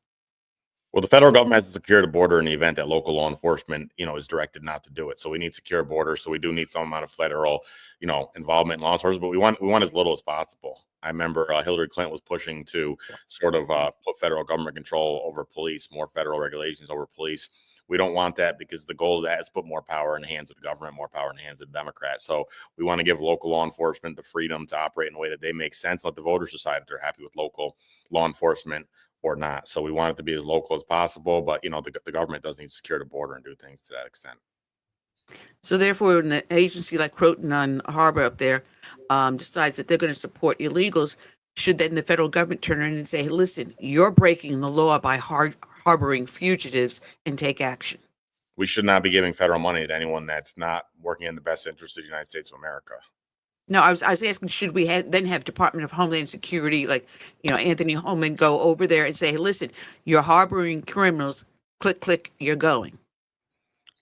Well, the federal government has to secure the border in the event that local law enforcement, is directed not to do it. So we need secure borders. So we do need some amount of federal, involvement in law enforcement, but we want as little as possible. I remember Hillary Clinton was pushing to sort of put federal government control over police, more federal regulations over police. We don't want that because the goal of that is put more power in the hands of the government, more power in the hands of the Democrats. So we want to give local law enforcement the freedom to operate in a way that they make sense. Let the voters decide if they're happy with local law enforcement or not. So we want it to be as local as possible, but the government does need to secure the border and do things to that extent. So therefore, when an agency like Croton on Harbor up there decides that they're going to support illegals, should then the federal government turn around and say, hey, listen, you're breaking the law by harboring fugitives and take action? We should not be giving federal money to anyone that's not working in the best interest of the United States of America. No, I was asking, should we then have Department of Homeland Security, like, Anthony Holman, go over there and say, hey, listen, you're harboring criminals, click, click, you're going.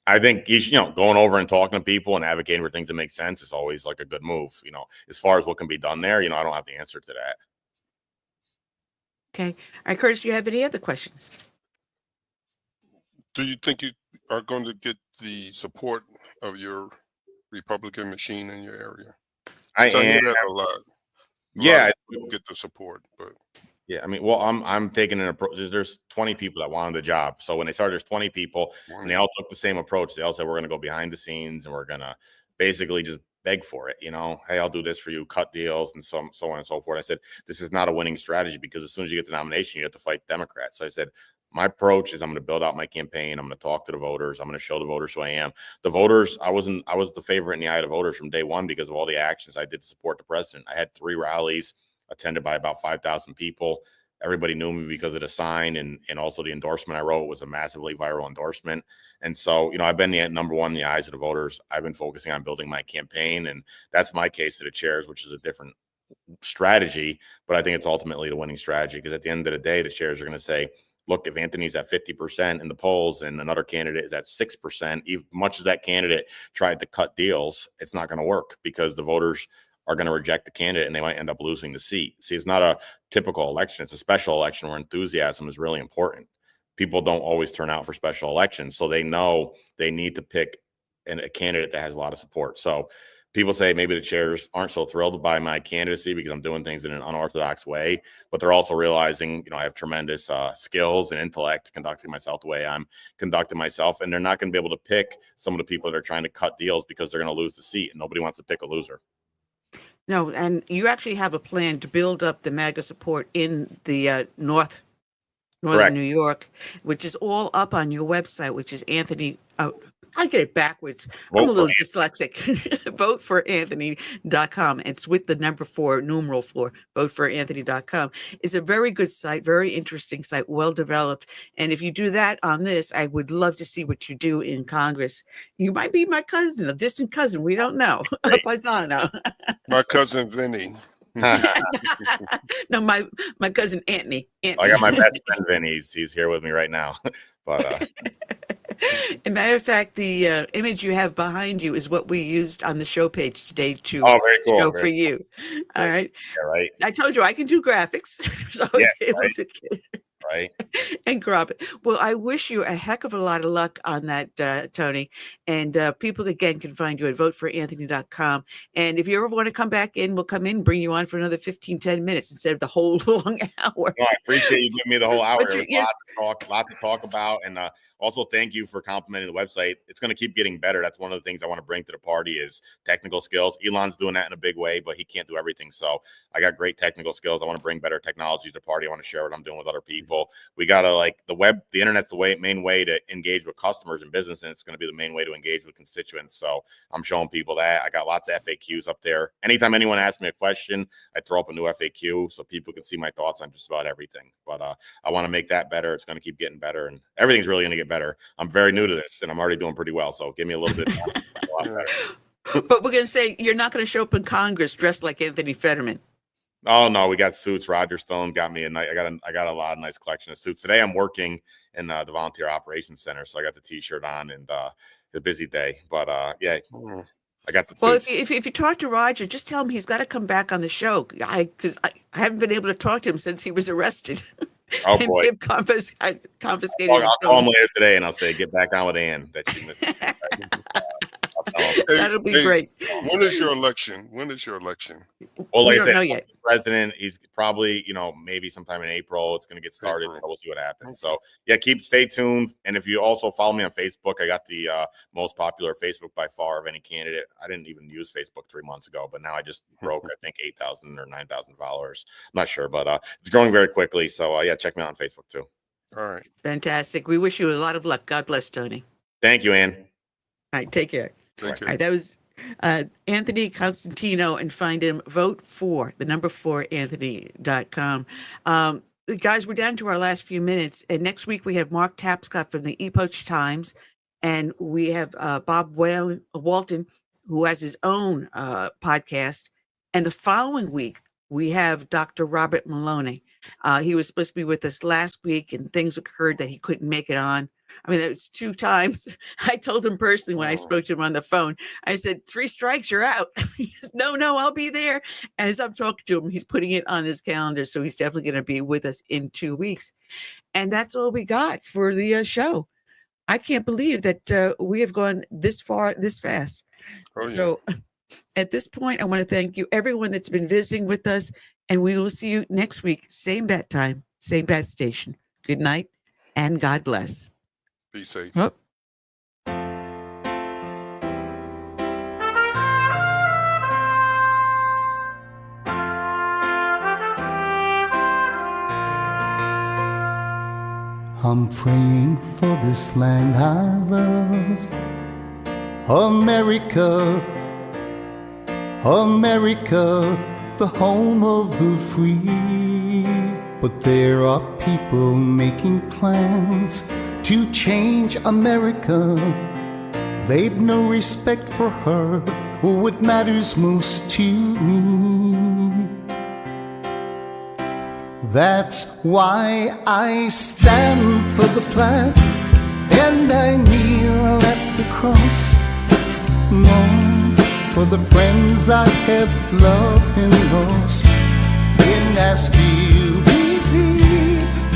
I think going over and talking to people and advocating for things that make sense is always like a good move. As far as what can be done there, I don't have the answer to that. Okay. All right, Curtis, do you have any other questions? Do you think you are going to get the support of your Republican machine in your area? I hear that a lot. Yeah, people get the support, but yeah, I mean, well, I'm taking an approach. There's 20 people that wanted the job. So when they started, there's 20 people, and they all took the same approach. They all said, we're going to go behind the scenes, and we're going to basically just beg for it. Hey, I'll do this for you, cut deals, and so on and so forth. I said, this is not a winning strategy because as soon as you get the nomination, you have to fight Democrats. So I said, my approach is I'm going to build out my campaign. I'm going to talk to the voters. I'm going to show the voters who I am. The voters, I was the favorite in the eye of the voters from day one because of all the actions I did to support the president. I had 3 rallies attended by about 5,000 people. Everybody knew me because of the sign and also the endorsement I wrote was a massively viral endorsement. And so, I've been the number one in the eyes of the voters. I've been focusing on building my campaign, and that's my case to the chairs, which is a different strategy, but I think it's ultimately the winning strategy because at the end of the day, the chairs are going to say, look, if Anthony's at 50% in the polls and another candidate is at 6%, even much as that candidate tried to cut deals, it's not going to work because the voters are going to reject the candidate and they might end up losing the seat. See, it's not a typical election. It's a special election where enthusiasm is really important. People don't always turn out for special elections, so they know they need to pick a candidate that has a lot of support. So people say maybe the chairs aren't so thrilled by my candidacy because I'm doing things in an unorthodox way, but they're also realizing, I have tremendous skills and intellect conducting myself the way I'm conducting myself, and they're not going to be able to pick some of the people that are trying to cut deals because they're going to lose the seat, and nobody wants to pick a loser. No, and you actually have a plan to build up the MAGA support in the northern Correct. New York, which is all up on your website, which is I get it backwards. I'm a little dyslexic. voteforanthony.com. It's with the number 4, numeral 4, voteforanthony.com. It's a very good site, very interesting site, well developed. And if you do that on this, I would love to see what you do in Congress. You might be my cousin, a distant cousin. We don't know. Paisano. My cousin Vinny. No, my cousin Anthony. I got my best friend Vinny. He's here with me right now. But as a matter of fact, the image you have behind you is what we used on the show page today to very cool. show for you. All right. Yeah, right. I told you I can do graphics. So I was able to right. And crop it. Well, I wish you a heck of a lot of luck on that, Tony. And people, again, can find you at voteforanthony.com. And if you ever want to come back in, we'll come in and bring you on for another 15, 10 minutes instead of the whole long hour. No, I appreciate you giving me the whole hour. But There's a lot to talk about. And also, thank you for complimenting the website. It's going to keep getting better. That's one of the things I want to bring to the party is technical skills. Elon's doing that in a big way, but he can't do everything. So I got great technical skills. I want to bring better technology to the party. I want to share what I'm doing with other people. We got to the internet's the main way to engage with customers and business, and it's going to be the main way to engage with constituents. So I'm showing people that. I got lots of FAQs up there. Anytime anyone asks me a question, I throw up a new FAQ so people can see my thoughts on just about everything. But I want to make that better. It's going to keep getting better, and everything's really going to get better. I'm very new to this, and I'm already doing pretty well. So give me a little bit. But we're going to say you're not going to show up in Congress dressed like Anthony Fetterman. Oh no, we got suits. Roger Stone got me I got a lot of nice collection of suits. Today I'm working in the Volunteer Operations Center, so I got the T-shirt on and a busy day. But yeah, I got the suits. Well, if you talk to Roger, just tell him he's got to come back on the show. Because I haven't been able to talk to him since he was arrested. Oh boy, and confiscated. I'll call him later today and I'll say, get back on with Ann. That you missed. That'll be great. When is your election? Well, like we I said, don't know yet. President, he's probably, maybe sometime in April, it's going to get started. So we'll see what happens. So yeah, stay tuned. And if you also follow me on Facebook, I got the most popular Facebook by far of any candidate. I didn't even use Facebook 3 months ago, but now I just broke, I think 8,000 or 9,000 followers. I'm not sure, but it's growing very quickly. So yeah, check me out on Facebook too. All right. Fantastic. We wish you a lot of luck. God bless, Tony. Thank you, Ann. All right. Take care. Thank you. All right, that was Anthony Constantino, and find him vote for the number 4 Anthony.com. Guys, we're down to our last few minutes, and next week we have Mark Tapscott from the Epoch Times, and we have Bob Walton, who has his own podcast, and the following week we have Dr. Robert Maloney. He was supposed to be with us last week, and things occurred that he couldn't make it on. I mean, that was 2 times. I told him personally when I spoke to him on the phone, I said, 3 strikes, you're out. He says, no, I'll be there. As I'm talking to him, he's putting it on his calendar. So he's definitely going to be with us in 2 weeks. And that's all we got for the show. I can't believe that we have gone this far, this fast. Oh, yeah. So at this point, I want to thank you, everyone that's been visiting with us. And we will see you next week. Same bat time, same bat station. Good night and God bless. Be safe. Oh. I'm praying for this land I love, America, America, the home of the free. But there are people making plans to change America. They've no respect for her or what matters most to me. That's why I stand for the flag and I kneel at the cross. Mourn for the friends I have loved and lost. And I still believe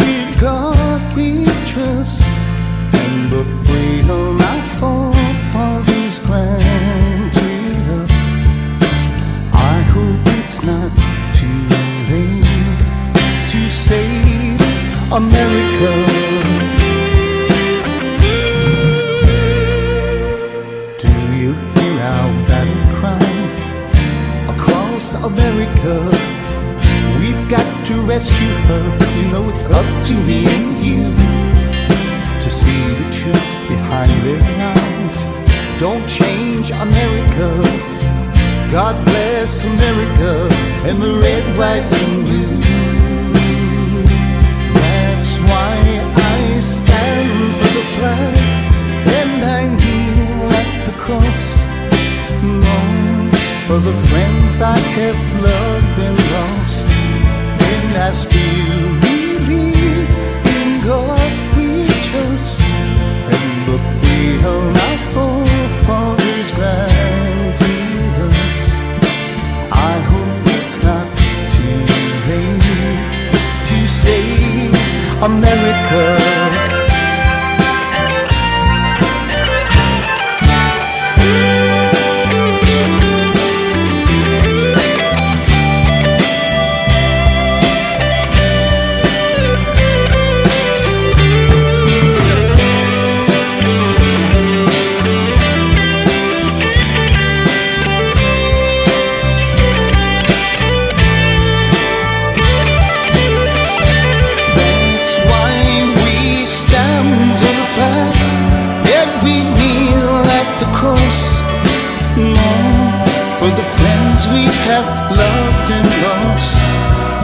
in God we trust, and the freedom our forefathers granted us. I hope it's not too late to save America. Do you hear our battle cry across America? We've got to rescue her. You know it's up to me and you to see the truth behind their eyes. friends. Don't change America. God bless America and the red, white, and blue. That's why I stand for the flag, and I kneel at the cross. Long for the friends I have loved and lost, and I still believe in God we trust, and the freedom our forefathers granted us. I hope it's not too late to save America. For the friends we have loved and lost,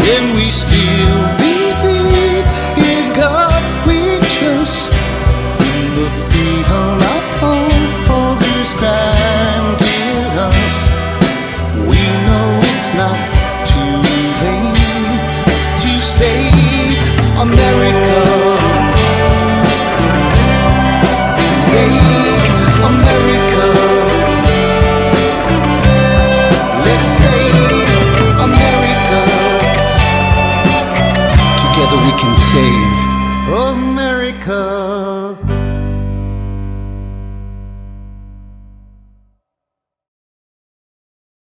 and we still believe in God we trust, in the freedom our forefathers granted us. We know it's not too late to save America. Save America. Let's save America. Together we can save